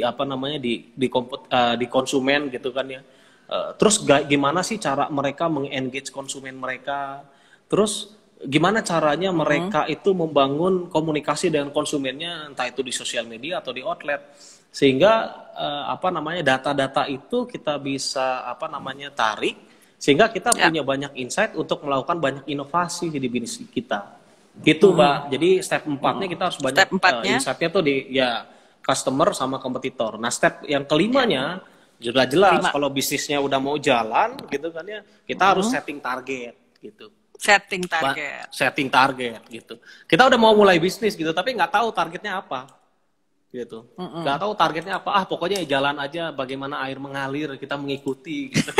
apa namanya di konsumen gitu kan ya. Terus gimana sih cara mereka mengengage konsumen mereka, terus gimana caranya hmm, mereka itu membangun komunikasi dengan konsumennya entah itu di sosial media atau di outlet sehingga apa namanya data-data itu kita bisa apa namanya tarik sehingga kita ya, punya banyak insight untuk melakukan banyak inovasi di bisnis kita. Gitu, hmm, Mbak. Jadi step empatnya hmm. kita harus banyak Step empatnya, insight-nya tuh di ya customer sama kompetitor. Nah, step yang ya, kelimanya sudah jelas kelima, kalau bisnisnya udah mau jalan gitu kan ya, kita harus hmm, setting target gitu. setting target, Setting target gitu. Kita udah mau mulai bisnis gitu, tapi nggak tahu targetnya apa gitu. Nggak hmm, tahu targetnya apa. Ah, pokoknya jalan aja bagaimana air mengalir, kita mengikuti gitu.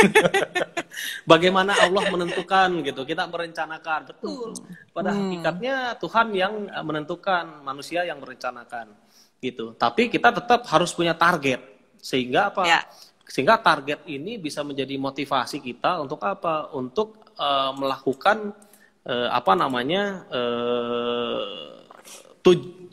Bagaimana Allah menentukan gitu, kita merencanakan. Betul. hmm, Pada hmm, hakikatnya Tuhan yang menentukan, manusia yang merencanakan gitu. Tapi kita tetap harus punya target. Sehingga apa? ya, Sehingga target ini bisa menjadi motivasi kita untuk apa? Untuk melakukan apa namanya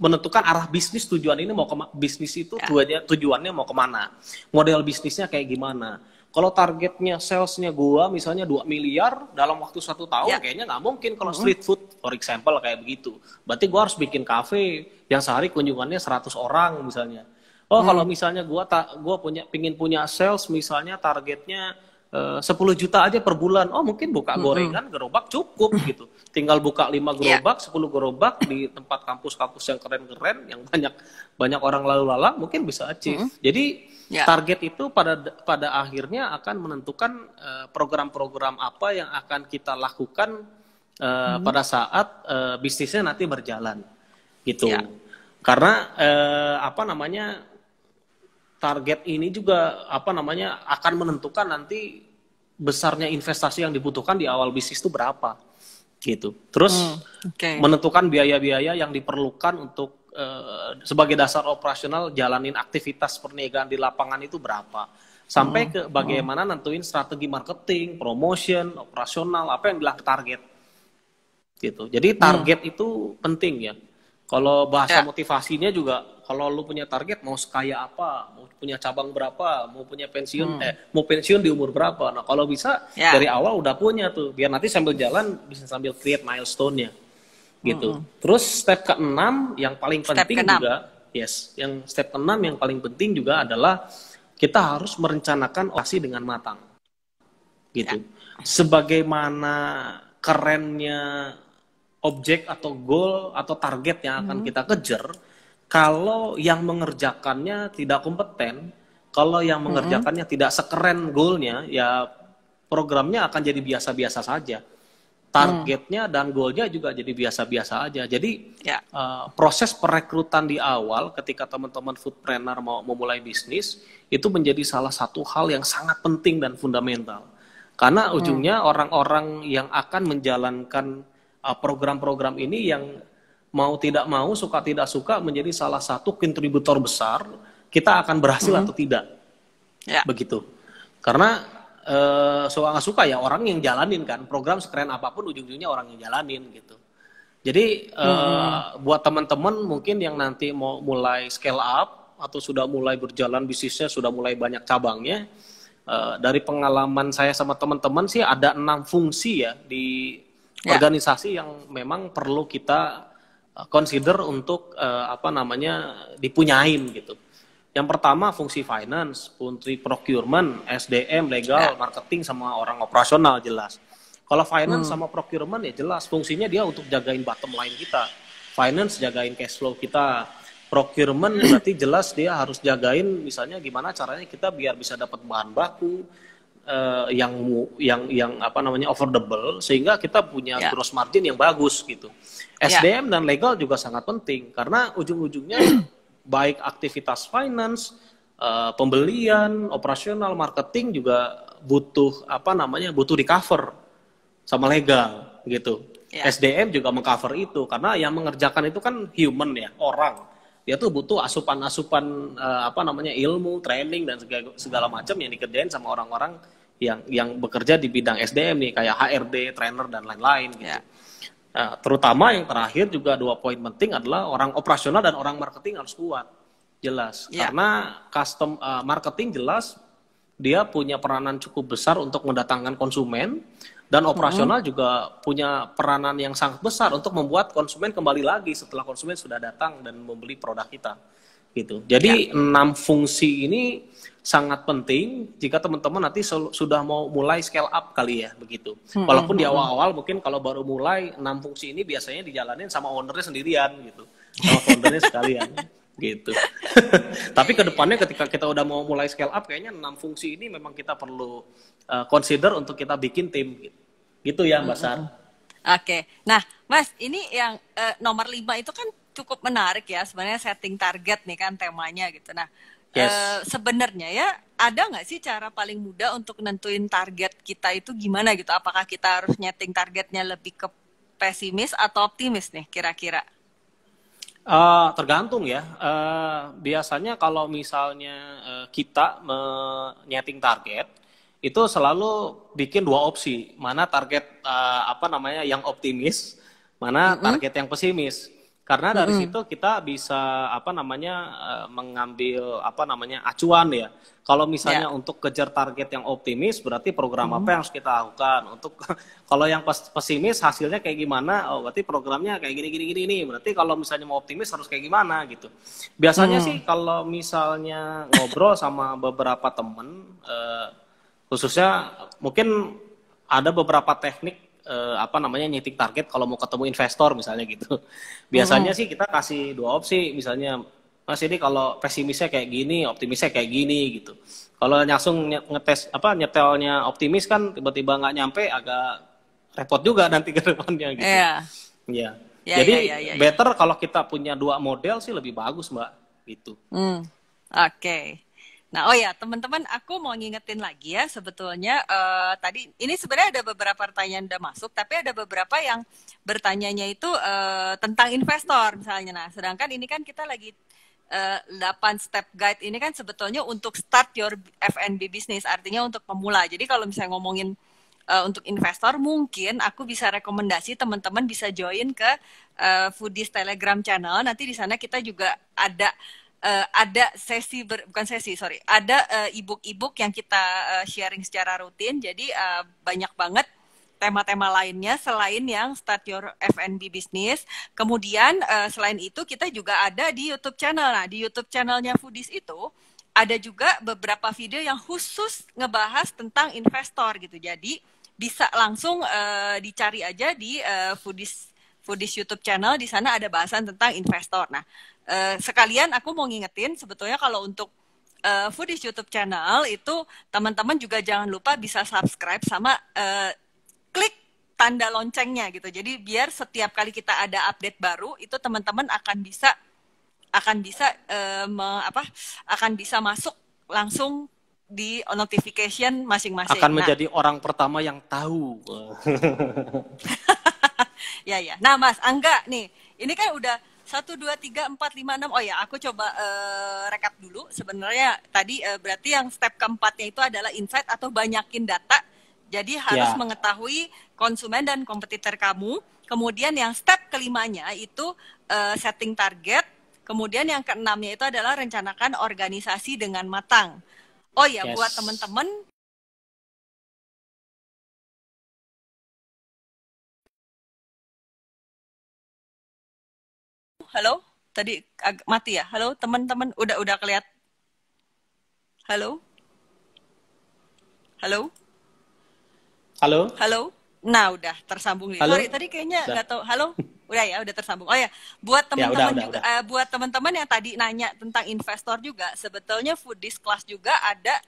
menentukan arah bisnis tujuan ini mau ke bisnis itu ya, tujuannya mau kemana, model bisnisnya kayak gimana. Kalau targetnya salesnya gua misalnya 2 miliar dalam waktu 1 tahun, ya, kayaknya nggak mungkin kalau hmm, street food, for example kayak begitu. Berarti gua harus bikin cafe yang sehari kunjungannya 100 orang misalnya. Oh kalau hmm, misalnya gua pingin punya sales misalnya targetnya 10 juta aja per bulan. Oh mungkin buka hmm, gorengan, gerobak cukup gitu. Tinggal buka 5 ya, gerobak, 10 gerobak di tempat kampus-kampus yang keren-keren, yang banyak orang lalu lalang, mungkin bisa achieve. hmm, Jadi ya, target itu pada akhirnya akan menentukan program-program apa yang akan kita lakukan hmm, pada saat bisnisnya nanti berjalan gitu. ya, Karena apa namanya target ini juga apa namanya akan menentukan nanti besarnya investasi yang dibutuhkan di awal bisnis itu berapa gitu. hmm, Terus oke, menentukan biaya-biaya yang diperlukan untuk sebagai dasar operasional jalanin aktivitas perniagaan di lapangan itu berapa. Sampai hmm, ke hmm, bagaimana nentuin strategi marketing, promotion, operasional, apa yang bilang target gitu. Jadi hmm, target itu penting ya. Kalau bahasa ya, motivasinya juga, kalau lu punya target mau sekaya apa, mau punya cabang berapa, mau punya pensiun, hmm, mau pensiun di umur berapa. Nah kalau bisa ya, dari awal udah punya tuh, biar nanti sambil jalan bisa sambil create milestone-nya hmm, gitu. hmm. Terus step keenam yang paling Step penting keenam, juga, yes, yang step keenam yang paling penting juga adalah kita harus merencanakan operasi dengan matang ya, gitu. Sebagaimana kerennya objek atau goal atau target yang akan hmm, kita kejar, kalau yang mengerjakannya tidak kompeten, Kalau yang mengerjakannya tidak sekeren goalnya, ya programnya akan jadi biasa-biasa saja. Targetnya dan goalnya juga jadi biasa-biasa aja. Jadi proses perekrutan di awal ketika teman-teman foodpreneur mau memulai bisnis, itu menjadi salah satu hal yang sangat penting dan fundamental. Karena ujungnya orang-orang yang akan menjalankan program-program ini yang mau tidak mau, suka tidak suka menjadi salah satu kontributor besar kita akan berhasil atau tidak. Begitu. Karena suka nggak suka ya orang yang jalanin kan, program sekeren apapun ujung-ujungnya orang yang jalanin gitu. Jadi buat teman-teman mungkin yang nanti mau mulai scale up atau sudah mulai berjalan bisnisnya, sudah mulai banyak cabangnya, dari pengalaman saya sama teman-teman sih ada 6 fungsi ya di organisasi yang memang perlu kita consider untuk dipunyain gitu. Yang pertama fungsi finance, fungsi procurement, SDM, legal, marketing, sama orang operasional jelas. Kalau finance sama procurement ya jelas fungsinya dia untuk jagain bottom line kita. Finance jagain cash flow kita. Procurement berarti jelas dia harus jagain misalnya gimana caranya kita biar bisa dapat bahan baku yang affordable sehingga kita punya gross margin yang bagus gitu. SDM dan legal juga sangat penting karena ujung-ujungnya baik aktivitas finance, pembelian, operasional, marketing juga butuh butuh di cover sama legal gitu. SDM juga mengcover itu karena yang mengerjakan itu kan human ya, orang. Dia tuh butuh asupan-asupan ilmu, training dan segala macam yang dikerjain sama orang-orang yang bekerja di bidang SDM nih kayak HRD, trainer dan lain-lain gitu. Terutama yang terakhir juga 2 poin penting adalah orang operasional dan orang marketing harus kuat, jelas. Karena custom marketing jelas dia punya peranan cukup besar untuk mendatangkan konsumen dan operasional juga punya peranan yang sangat besar untuk membuat konsumen kembali lagi setelah konsumen sudah datang dan membeli produk kita. Gitu. Jadi 6 fungsi ini sangat penting jika teman-teman nanti sudah mau mulai scale up kali ya begitu. Walaupun di awal-awal mungkin kalau baru mulai 6 fungsi ini biasanya dijalanin sama ownernya sendirian gitu, sama foundernya sekalian gitu. Tapi kedepannya ketika kita udah mau mulai scale up kayaknya 6 fungsi ini memang kita perlu consider untuk kita bikin tim gitu ya Mbak Sar. Oke, nah Mas ini yang nomor 5 itu kan cukup menarik ya sebenarnya setting target nih kan temanya gitu. Nah sebenarnya ya ada nggak sih cara paling mudah untuk nentuin target kita itu gimana gitu? Apakah kita harus nyeting targetnya lebih ke pesimis atau optimis nih kira-kira? Tergantung ya. Biasanya kalau misalnya kita menyeting target itu selalu bikin 2 opsi. Mana target yang optimis, mana target yang pesimis. Karena dari situ kita bisa mengambil acuan ya. Kalau misalnya untuk kejar target yang optimis berarti program apa yang harus kita lakukan. Untuk kalau yang pesimis hasilnya kayak gimana? Oh, berarti programnya kayak gini. Berarti kalau misalnya mau optimis harus kayak gimana gitu. Biasanya sih kalau misalnya ngobrol sama beberapa temen khususnya mungkin ada beberapa teknik nyeting target kalau mau ketemu investor misalnya gitu. Biasanya sih kita kasih 2 opsi, misalnya Mas ini kalau pesimisnya kayak gini, optimisnya kayak gini gitu. Kalau langsung nyetelnya optimis kan tiba-tiba nggak nyampe agak repot juga nanti ke depannya gitu. Jadi better kalau kita punya 2 model sih lebih bagus Mbak gitu. Oke. Nah, teman-teman, aku mau ngingetin lagi ya, sebetulnya tadi ini sebenarnya ada beberapa pertanyaan udah masuk, tapi ada beberapa yang bertanyanya itu tentang investor misalnya. Nah, sedangkan ini kan kita lagi 8 step guide ini kan sebetulnya untuk start your F&B business, artinya untuk pemula. Jadi kalau misalnya ngomongin untuk investor, mungkin aku bisa rekomendasi teman-teman bisa join ke Foodies Telegram channel. Nanti di sana kita juga ada ada ebook yang kita sharing secara rutin. Jadi banyak banget tema-tema lainnya selain yang start your F&B business. Kemudian selain itu kita juga ada di YouTube channel. Nah, di YouTube channelnya Foodies itu ada juga beberapa video yang khusus ngebahas tentang investor gitu. Jadi bisa langsung dicari aja di Foodies YouTube channel. Di sana ada bahasan tentang investor. Nah, sekalian aku mau ngingetin sebetulnya kalau untuk Foodies YouTube channel itu teman-teman juga jangan lupa bisa subscribe sama klik tanda loncengnya gitu. Jadi biar setiap kali kita ada update baru itu teman-teman akan bisa akan bisa masuk langsung di notification masing-masing. Akan menjadi orang pertama yang tahu. Ya. Nah, Mas Angga nih, ini kan udah 1, 2, 3, 4, 5, 6. Oh ya, aku coba rekap dulu. Sebenarnya tadi berarti yang step keempatnya itu adalah insight atau banyakin data. Jadi harus mengetahui konsumen dan kompetitor kamu. Kemudian yang step kelimanya itu setting target. Kemudian yang keenamnya itu adalah rencanakan organisasi dengan matang. Oh ya, buat teman-teman. Halo, tadi mati ya. Halo, teman-teman, udah kelihatan. Halo, halo, Halo. halo. Nah, udah tersambung nih. Sorry, tadi kayaknya nggak tahu. Halo, udah tersambung. Oh ya, buat teman-teman juga, buat teman-teman yang tadi nanya tentang investor juga, sebetulnya Foodies Class juga ada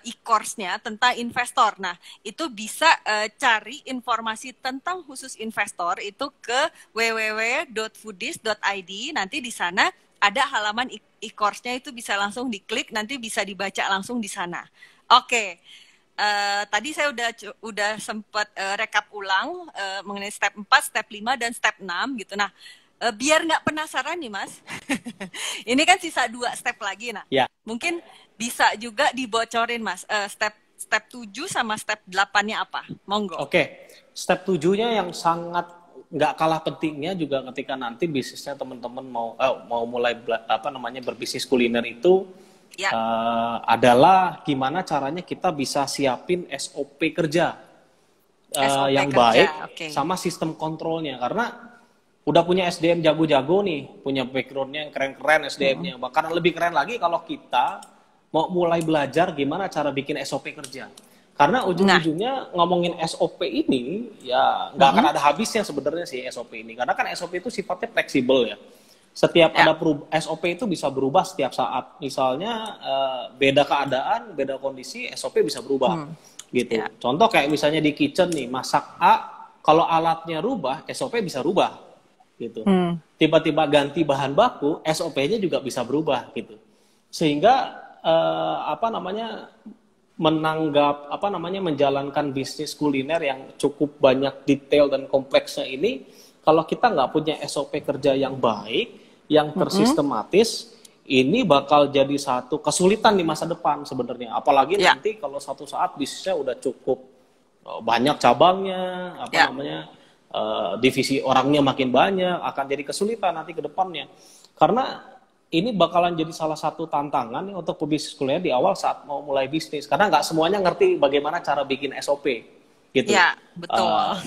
e-course-nya tentang investor. Nah, itu bisa cari informasi tentang khusus investor itu ke www.foodies.id. Nanti di sana ada halaman e-course-nya, itu bisa langsung diklik, nanti bisa dibaca langsung di sana. Oke. Tadi saya udah sempat rekap ulang mengenai step 4, step 5, dan step 6 gitu. Nah, biar nggak penasaran nih Mas, ini kan sisa 2 step lagi. Nah, mungkin bisa juga dibocorin Mas, step 7 sama step 8-nya apa? Monggo. Oke, step 7-nya yang sangat nggak kalah pentingnya juga ketika nanti bisnisnya teman-teman mau mulai berbisnis kuliner itu adalah gimana caranya kita bisa siapin SOP kerja yang baik sama sistem kontrolnya, karena udah punya SDM jago-jago nih, punya background-nya yang keren-keren SDM-nya. Bahkan lebih keren lagi kalau kita mau mulai belajar gimana cara bikin SOP kerja. Karena ujung-ujungnya ngomongin SOP ini, ya nggak akan ada habisnya sebenarnya sih SOP ini. Karena kan SOP itu sifatnya fleksibel ya. Setiap ada SOP itu bisa berubah setiap saat. Misalnya beda keadaan, beda kondisi, SOP bisa berubah. Gitu. Contoh kayak misalnya di kitchen nih, masak A, kalau alatnya rubah, SOP bisa rubah. Gitu. Tiba-tiba ganti bahan baku, SOP-nya juga bisa berubah gitu. Sehingga menjalankan bisnis kuliner yang cukup banyak detail dan kompleksnya ini, kalau kita nggak punya SOP kerja yang baik, yang tersistematis, ini bakal jadi satu kesulitan di masa depan sebenarnya. Apalagi nanti kalau suatu saat bisnisnya udah cukup banyak cabangnya, divisi orangnya makin banyak, akan jadi kesulitan nanti ke depannya. Karena ini bakalan jadi salah satu tantangan nih untuk pebisnis kuliner di awal saat mau mulai bisnis. Karena nggak semuanya ngerti bagaimana cara bikin SOP. Gitu. Ya, betul.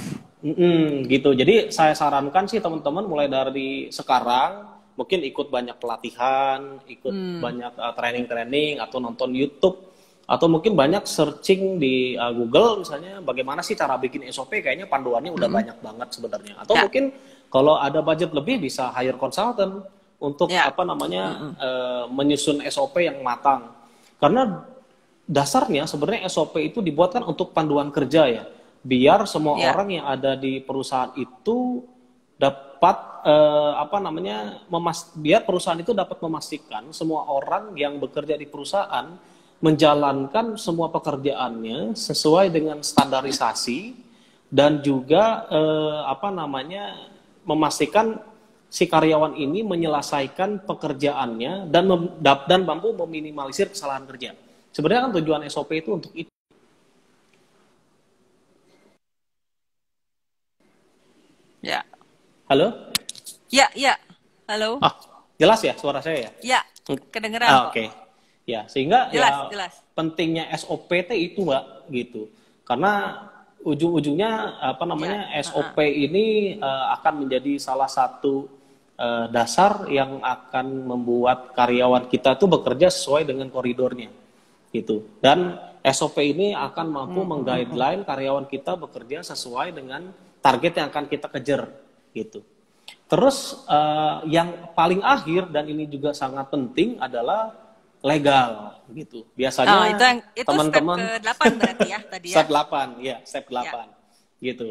Gitu. Jadi saya sarankan sih teman-teman mulai dari sekarang, mungkin ikut banyak pelatihan, ikut banyak training-training, atau nonton YouTube, atau mungkin banyak searching di Google misalnya bagaimana sih cara bikin SOP, kayaknya panduannya udah banyak banget sebenarnya. Atau mungkin kalau ada budget lebih bisa hire consultant untuk menyusun SOP yang matang. Karena dasarnya sebenarnya SOP itu dibuatkan untuk panduan kerja ya. Biar semua orang yang ada di perusahaan itu dapat biar perusahaan itu dapat memastikan semua orang yang bekerja di perusahaan menjalankan semua pekerjaannya sesuai dengan standarisasi, dan juga memastikan si karyawan ini menyelesaikan pekerjaannya dan mampu meminimalisir kesalahan kerja. Sebenarnya kan tujuan SOP itu untuk itu. Ya. Halo? Ya. Halo. Jelas ya suara saya ya? Ya, kedengeran kok. Oke. Ya, sehingga jelas. Pentingnya SOP itu Mbak gitu. Karena ujung-ujungnya SOP ini akan menjadi salah satu dasar yang akan membuat karyawan kita tuh bekerja sesuai dengan koridornya gitu. Dan SOP ini akan mampu mengguideline karyawan kita bekerja sesuai dengan target yang akan kita kejar gitu. Terus yang paling akhir, dan ini juga sangat penting, adalah legal gitu. Oh, Biasanya itu step teman-teman ke-8 berarti ya tadi ya. step 8, ya, step Ya. 8 gitu.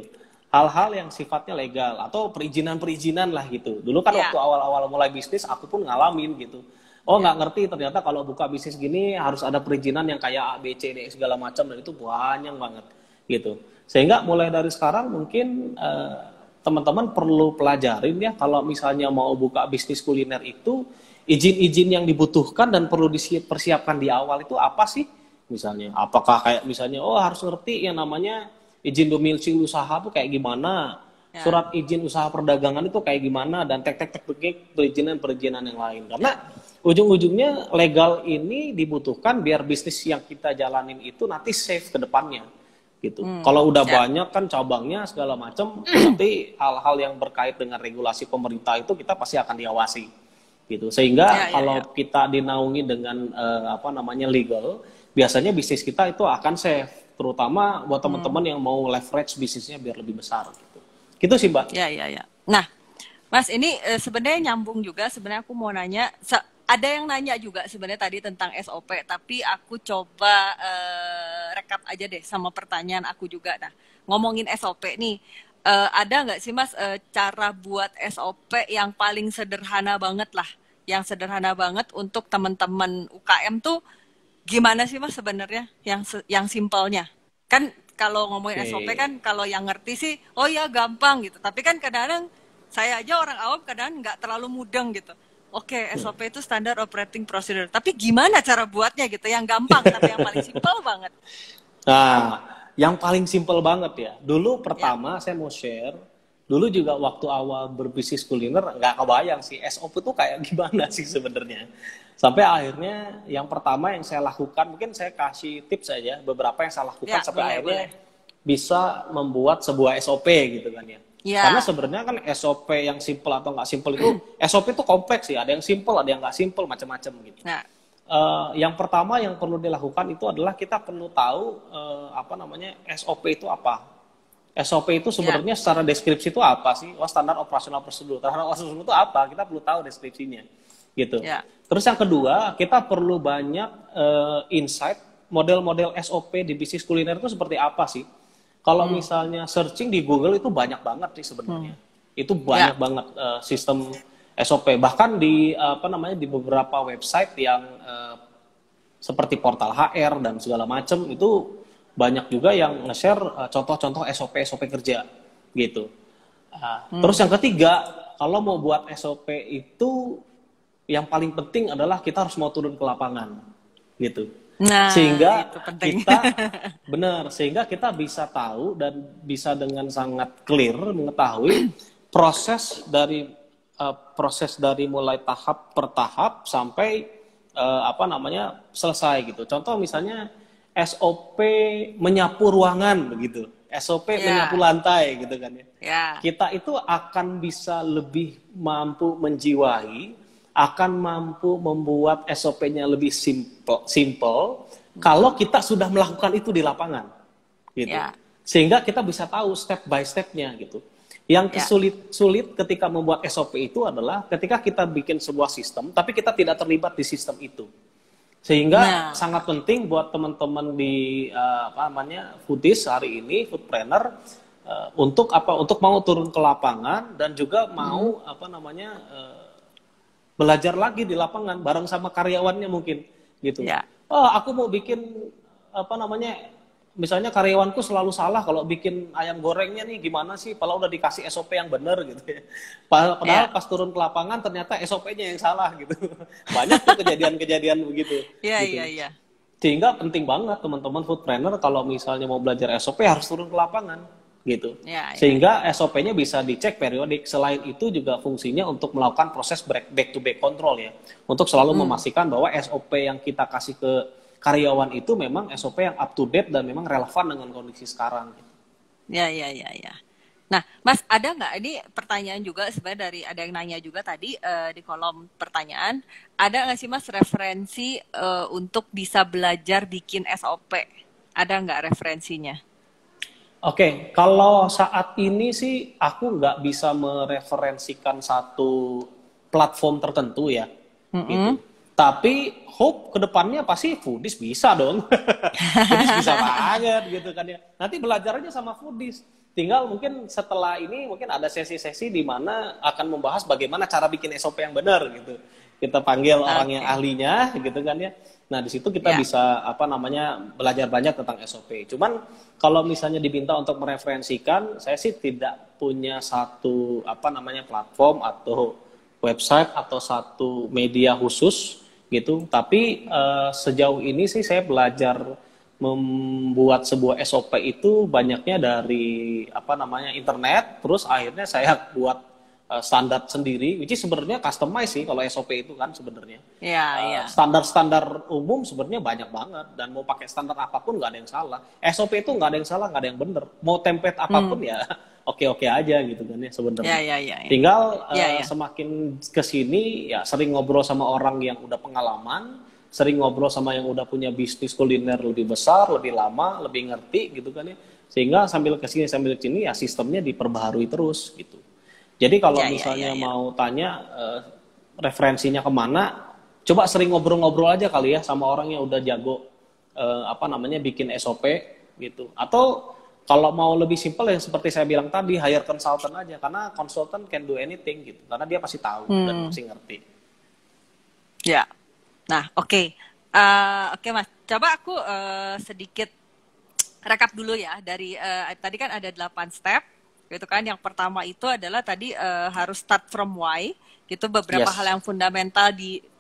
Hal-hal yang sifatnya legal atau perizinan-perizinan lah gitu. Dulu kan Ya. waktu awal-awal mulai bisnis aku pun ngalamin gitu. Oh, Ya. nggak ngerti ternyata kalau buka bisnis gini harus ada perizinan yang kayak A, B, C, D segala macam, dan itu banyak banget gitu. Sehingga mulai dari sekarang mungkin teman-teman perlu pelajarin ya, kalau misalnya mau buka bisnis kuliner itu izin-izin yang dibutuhkan dan perlu dipersiapkan di awal itu apa sih? Misalnya, apakah kayak misalnya, oh harus ngerti yang namanya izin domisili usaha tuh kayak gimana, Ya. surat izin usaha perdagangan itu kayak gimana, dan tek-tek perizinan-perizinan yang lain. Karena ujung-ujungnya legal ini dibutuhkan biar bisnis yang kita jalanin itu nanti safe ke depannya. Gitu. Kalau udah banyak kan cabangnya segala macam, nanti hal-hal yang berkait dengan regulasi pemerintah itu kita pasti akan diawasi. Gitu. Sehingga kalau kita dinaungi dengan legal, biasanya bisnis kita itu akan safe, terutama buat teman-teman yang mau leverage bisnisnya biar lebih besar gitu. Gitu sih, Mbak. Ya. Nah, Mas, ini sebenarnya nyambung juga. Sebenarnya aku mau nanya, ada yang nanya juga sebenarnya tadi tentang SOP, tapi aku coba rekap aja deh sama pertanyaan aku juga. Nah, ngomongin SOP nih, ada nggak sih Mas cara buat SOP yang paling sederhana banget lah, yang sederhana banget untuk teman-teman UKM tuh gimana sih Mas sebenarnya, yang simpelnya? Kan kalau ngomongin SOP kan kalau yang ngerti sih, oh ya gampang gitu. Tapi kan kadang-kadang saya aja orang awam kadang nggak terlalu mudeng gitu. Oke, SOP itu standard operating procedure. Tapi gimana cara buatnya gitu? Yang gampang, tapi yang paling simpel banget. Nah, yang paling simpel banget ya. Dulu pertama saya mau share, dulu juga waktu awal berbisnis kuliner nggak kebayang sih SOP itu kayak gimana sih sebenarnya. Sampai akhirnya yang pertama yang saya lakukan, mungkin saya kasih tips saja beberapa yang saya lakukan sampai akhirnya bisa membuat sebuah SOP gitu kan ya. Karena sebenarnya kan SOP yang simple atau nggak simple itu, SOP itu kompleks sih. Ada yang simple, ada yang nggak simple, macam-macam gitu. Nah. Yang pertama yang perlu dilakukan itu adalah kita perlu tahu SOP itu apa. SOP itu sebenarnya secara deskripsi itu apa sih? Standar operasional prosedur. Standar operasional itu apa? Kita perlu tahu deskripsinya, gitu. Terus yang kedua, kita perlu banyak insight model-model SOP di bisnis kuliner itu seperti apa sih? Kalau misalnya searching di Google itu banyak banget sih sebenarnya. Itu banyak banget sistem SOP. Bahkan di di beberapa website yang seperti portal HR dan segala macam itu banyak juga yang nge-share contoh-contoh SOP kerja gitu. Terus yang ketiga, kalau mau buat SOP itu yang paling penting adalah kita harus mau turun ke lapangan gitu. Nah, sehingga kita bisa tahu dan bisa dengan sangat clear mengetahui proses dari mulai tahap per tahap sampai selesai gitu. Contoh misalnya SOP menyapu ruangan begitu, SOP menyapu lantai gitu kan ya. Kita itu akan bisa lebih mampu menjiwai, akan mampu membuat SOP-nya lebih simple kalau kita sudah melakukan itu di lapangan gitu. Sehingga kita bisa tahu step by step-nya gitu. Yang sulit ketika membuat SOP itu adalah ketika kita bikin sebuah sistem tapi kita tidak terlibat di sistem itu. Sehingga sangat penting buat teman-teman di foodies hari ini, foodpreneur, untuk mau turun ke lapangan dan juga mau belajar lagi di lapangan bareng sama karyawannya mungkin gitu. Oh, aku mau bikin misalnya karyawanku selalu salah kalau bikin ayam gorengnya nih gimana sih, padahal udah dikasih SOP yang benar gitu ya. Padahal pas turun ke lapangan ternyata SOP-nya yang salah gitu. Banyak tuh kejadian-kejadian begitu. Iya. Sehingga penting banget teman-teman foodpreneur kalau misalnya mau belajar SOP harus turun ke lapangan gitu. Sehingga SOP-nya bisa dicek periodik. Selain itu juga fungsinya untuk melakukan proses back to back control ya. Untuk selalu memastikan bahwa SOP yang kita kasih ke karyawan itu memang SOP yang up to date dan memang relevan dengan kondisi sekarang. Ya. Nah, Mas, ada nggak, ini pertanyaan juga sebenarnya dari, ada yang nanya juga tadi di kolom pertanyaan, ada nggak sih Mas referensi untuk bisa belajar bikin SOP? Ada nggak referensinya? Oke, kalau saat ini sih aku nggak bisa mereferensikan satu platform tertentu ya. Gitu. Tapi hope kedepannya pasti foodies bisa dong. Foodies bisa banget gitu kan ya. Nanti belajarnya sama foodies. Tinggal mungkin setelah ini mungkin ada sesi-sesi di mana akan membahas bagaimana cara bikin SOP yang benar gitu. Kita panggil orang yang ahlinya gitu kan ya. Nah, di situ kita bisa belajar banyak tentang SOP. Cuman kalau misalnya diminta untuk mereferensikan, saya sih tidak punya satu platform atau website atau satu media khusus gitu. Tapi sejauh ini sih saya belajar membuat sebuah SOP itu banyaknya dari internet, terus akhirnya saya buat standar sendiri, which is sebenarnya customize sih kalau SOP itu kan sebenarnya. Standar-standar umum sebenarnya banyak banget, dan mau pakai standar apapun nggak ada yang salah. SOP itu nggak ada yang salah, nggak ada yang bener. Mau template apapun ya oke-oke aja gitu kan ya sebenarnya. Tinggal semakin kesini ya sering ngobrol sama orang yang udah pengalaman, sering ngobrol sama yang udah punya bisnis kuliner lebih besar, lebih lama, lebih ngerti gitu kan ya. Sehingga sambil kesini sambil sini ya sistemnya diperbaharui terus gitu. Jadi kalau misalnya mau tanya referensinya kemana, coba sering ngobrol-ngobrol aja kali ya sama orang yang udah jago bikin SOP gitu. Atau kalau mau lebih simpel yang seperti saya bilang tadi, hire consultant aja, karena consultant can do anything gitu, karena dia pasti tahu dan pasti ngerti. Ya, nah oke Mas, coba aku sedikit rekap dulu ya dari tadi kan ada 8 step. Gitu kan, yang pertama itu adalah tadi harus start from why, gitu beberapa hal yang fundamental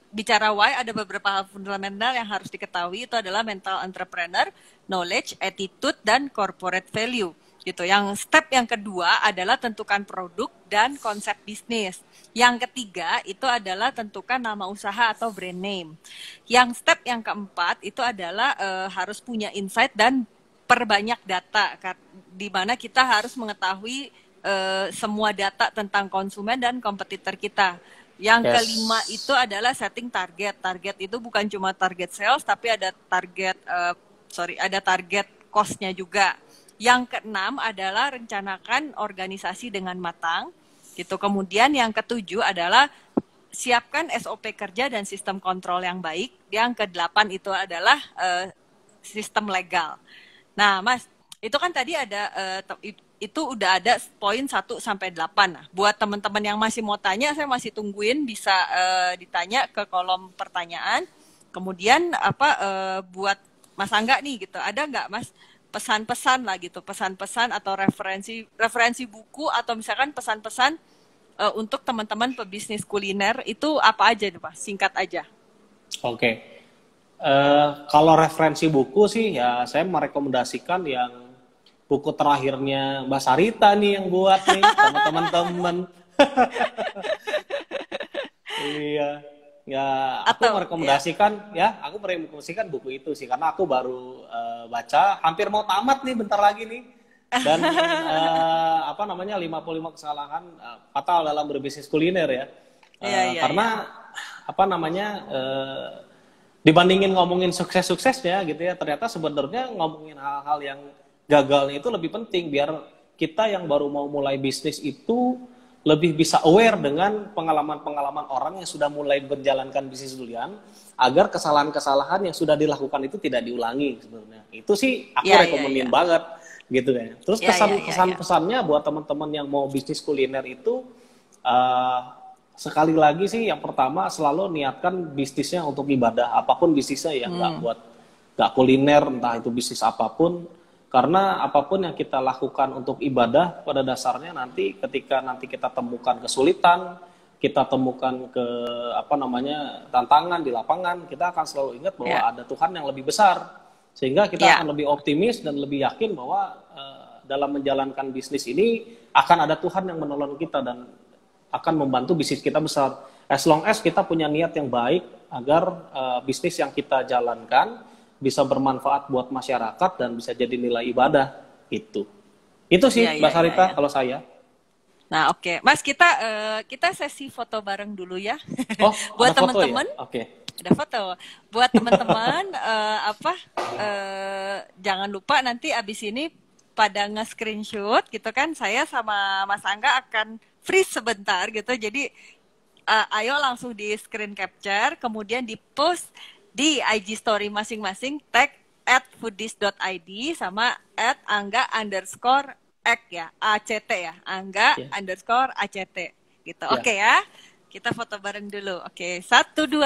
bicara why, ada beberapa hal fundamental yang harus diketahui, itu adalah mental entrepreneur, knowledge, attitude, dan corporate value. Gitu. Yang step yang kedua adalah tentukan produk dan konsep bisnis. Yang ketiga itu adalah tentukan nama usaha atau brand name. Yang step yang keempat itu adalah harus punya insight dan perbanyak data, di mana kita harus mengetahui semua data tentang konsumen dan kompetitor kita. Yang kelima itu adalah setting target. Target itu bukan cuma target sales, tapi ada target cost-nya juga. Yang keenam adalah rencanakan organisasi dengan matang. Gitu. Kemudian yang ketujuh adalah siapkan SOP kerja dan sistem kontrol yang baik. Yang kedelapan itu adalah sistem legal. Nah, Mas, itu kan tadi ada itu udah ada poin 1 sampai 8. Nah, buat teman-teman yang masih mau tanya, saya masih tungguin bisa ditanya ke kolom pertanyaan. Kemudian buat Mas Angga nih gitu, ada nggak Mas pesan-pesan lah gitu, pesan-pesan atau referensi buku atau misalkan pesan-pesan untuk teman-teman pebisnis kuliner itu apa aja tuh, Pak? Singkat aja. Oke. Kalau referensi buku sih ya saya merekomendasikan yang buku terakhirnya Mbak Sarita nih yang buat nih sama teman-teman. Iya. Ya aku merekomendasikan buku itu sih karena aku baru baca, hampir mau tamat nih bentar lagi nih. Dan 55 kesalahan fatal dalam berbisnis kuliner ya. Karena dibandingin ngomongin sukses-suksesnya gitu ya, ternyata sebenarnya ngomongin hal-hal yang gagalnya itu lebih penting biar kita yang baru mau mulai bisnis itu lebih bisa aware dengan pengalaman-pengalaman orang yang sudah mulai menjalankan bisnis duluan, agar kesalahan-kesalahan yang sudah dilakukan itu tidak diulangi sebenarnya. Itu sih aku rekomenin banget gitu ya. Terus pesannya buat teman-teman yang mau bisnis kuliner itu sekali lagi sih yang pertama selalu niatkan bisnisnya untuk ibadah, apapun bisnisnya ya, nggak kuliner, entah itu bisnis apapun, karena apapun yang kita lakukan untuk ibadah pada dasarnya nanti ketika kita temukan kesulitan, kita temukan tantangan di lapangan, kita akan selalu ingat bahwa ada Tuhan yang lebih besar, sehingga kita akan lebih optimis dan lebih yakin bahwa dalam menjalankan bisnis ini akan ada Tuhan yang menolong kita dan akan membantu bisnis kita besar. As long as kita punya niat yang baik agar bisnis yang kita jalankan bisa bermanfaat buat masyarakat dan bisa jadi nilai ibadah gitu. Itu sih Mbak Sarita kalau saya. Nah, oke. Mas, kita sesi foto bareng dulu ya. Oh, buat ada foto teman-teman. Ya? Oke. Ada foto. Buat teman-teman jangan lupa nanti abis ini pada nge-screenshot gitu kan, saya sama Mas Angga akan freeze sebentar gitu. Jadi ayo langsung di screen capture, kemudian di post di IG story masing-masing, tag @foodies.id sama @angga_ek ya, ACT ya, Angga_ACT gitu. Oke ya, kita foto bareng dulu. Oke, 1, 2.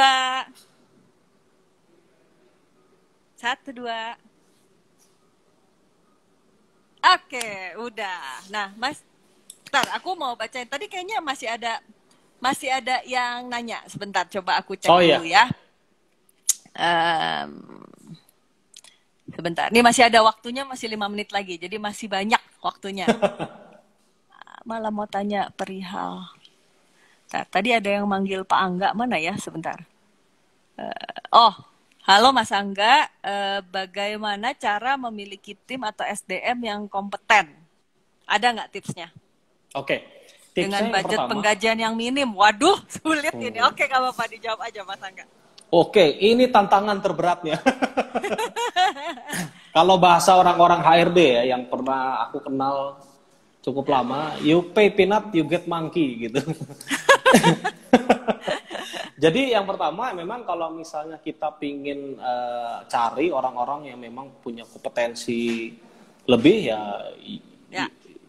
1, 2. Oke, udah. Nah, Mas, bentar, aku mau bacain. Tadi kayaknya masih ada yang nanya. Sebentar, coba aku cek dulu ya. Sebentar, ini masih ada waktunya, masih 5 menit lagi, jadi masih banyak waktunya. Malah mau tanya perihal. Nah, tadi ada yang manggil Pak Angga, mana ya? Sebentar. Halo Mas Angga, bagaimana cara memiliki tim atau SDM yang kompeten? Ada nggak tipsnya? Oke. Dengan budget penggajian yang minim. Waduh, sulit ini. Oke, nggak apa-apa, dijawab aja Mas Angga. Oke, ini tantangan terberatnya. Kalau bahasa orang-orang HRD ya, yang pernah aku kenal cukup lama, you pay peanut, you get monkey gitu. Jadi yang pertama memang kalau misalnya kita pingin cari orang-orang yang memang punya kompetensi lebih ya,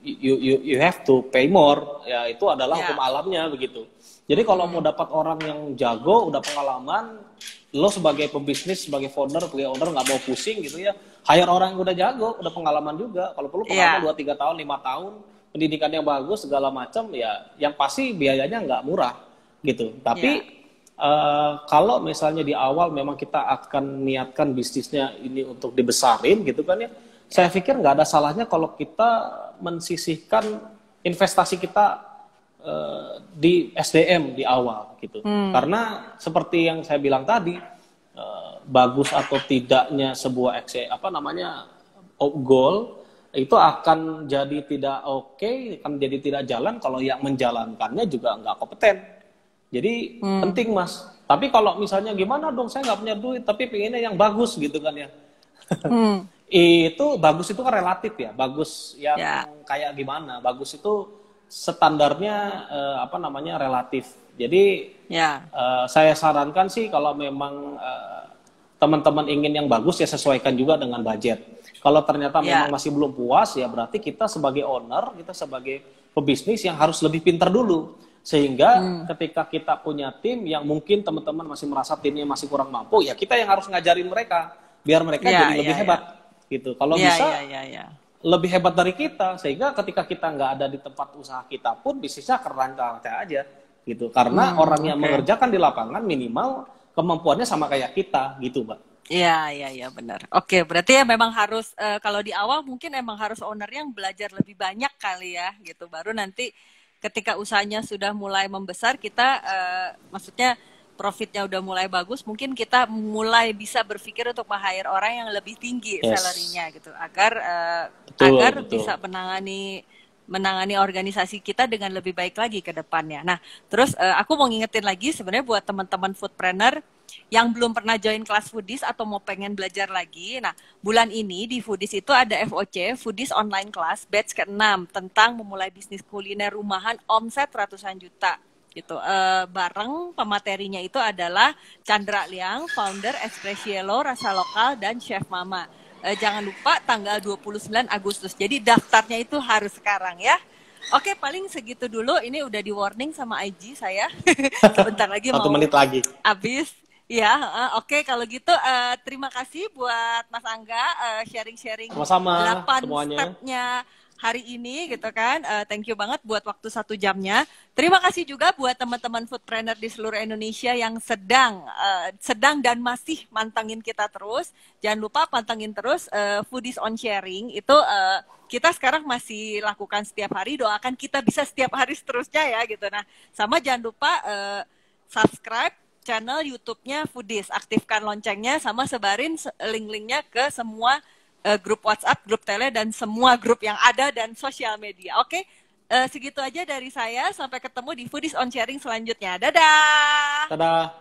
you have to pay more, ya itu adalah hukum alamnya begitu. Jadi kalau mau dapat orang yang jago, udah pengalaman, lo sebagai pebisnis, sebagai founder, sebagai owner nggak mau pusing gitu ya, hire orang yang udah jago, udah pengalaman juga. Kalau perlu pengalaman 2-3 tahun, 5 tahun, pendidikannya bagus segala macam, ya yang pasti biayanya nggak murah gitu. Tapi kalau misalnya di awal memang kita akan niatkan bisnisnya ini untuk dibesarin gitu kan ya, saya pikir nggak ada salahnya kalau kita mensisihkan investasi kita di SDM di awal gitu. Karena seperti yang saya bilang tadi, bagus atau tidaknya sebuah goal itu akan jadi tidak akan jadi tidak jalan kalau yang menjalankannya juga nggak kompeten. Jadi penting Mas. Tapi kalau misalnya gimana dong, saya nggak punya duit tapi pengennya yang bagus gitu kan ya. Itu bagus itu kan relatif ya. Bagus yang kayak gimana? Bagus itu standarnya relatif. Jadi saya sarankan sih kalau memang teman-teman ingin yang bagus ya sesuaikan juga dengan budget. Kalau ternyata memang masih belum puas ya berarti kita sebagai owner, kita sebagai pebisnis yang harus lebih pintar dulu. Sehingga ketika kita punya tim yang mungkin teman-teman masih merasa timnya masih kurang mampu, ya kita yang harus ngajarin mereka biar mereka jadi lebih hebat gitu. Kalau bisa lebih hebat dari kita, sehingga ketika kita nggak ada di tempat usaha kita pun bisnisnya keren aja gitu. Karena orang yang mengerjakan di lapangan minimal kemampuannya sama kayak kita gitu, Mbak. Iya benar. Oke, berarti ya memang harus kalau di awal mungkin emang harus owner yang belajar lebih banyak kali ya gitu. Baru nanti ketika usahanya sudah mulai membesar kita maksudnya profitnya udah mulai bagus, mungkin kita mulai bisa berpikir untuk meng-hire orang yang lebih tinggi salary-nya gitu, agar bisa menangani organisasi kita dengan lebih baik lagi ke depannya. Nah, terus aku mau ngingetin lagi sebenarnya buat teman-teman foodpreneur yang belum pernah join kelas Foodies atau mau pengen belajar lagi. Nah, bulan ini di Foodies itu ada FOC, Foodies Online Class, batch ke-6 tentang memulai bisnis kuliner rumahan omset ratusan juta. Gitu. Bareng pematerinya itu adalah Chandra Liang, founder Espressielo, Rasa Lokal, dan Chef Mama. Jangan lupa tanggal 29 Agustus. Jadi daftarnya itu harus sekarang ya. Oke, paling segitu dulu. Ini udah di warning sama IG saya. Sebentar lagi 1 menit lagi. Habis. Ya, oke kalau gitu terima kasih buat Mas Angga sharing-sharing 8 stepnya hari ini gitu kan. Thank you banget buat waktu 1 jamnya. Terima kasih juga buat teman-teman foodpreneur di seluruh Indonesia yang sedang dan masih mantengin kita terus. Jangan lupa pantengin terus Foodies on Sharing itu kita sekarang masih lakukan setiap hari. Doakan kita bisa setiap hari seterusnya ya gitu. Nah, sama jangan lupa subscribe channel YouTube-nya Foodies, aktifkan loncengnya sama sebarin link-linknya ke semua grup WhatsApp, grup Tele, dan semua grup yang ada dan sosial media. Oke, segitu aja dari saya. Sampai ketemu di Foodies on Sharing selanjutnya. Dadah! Dadah!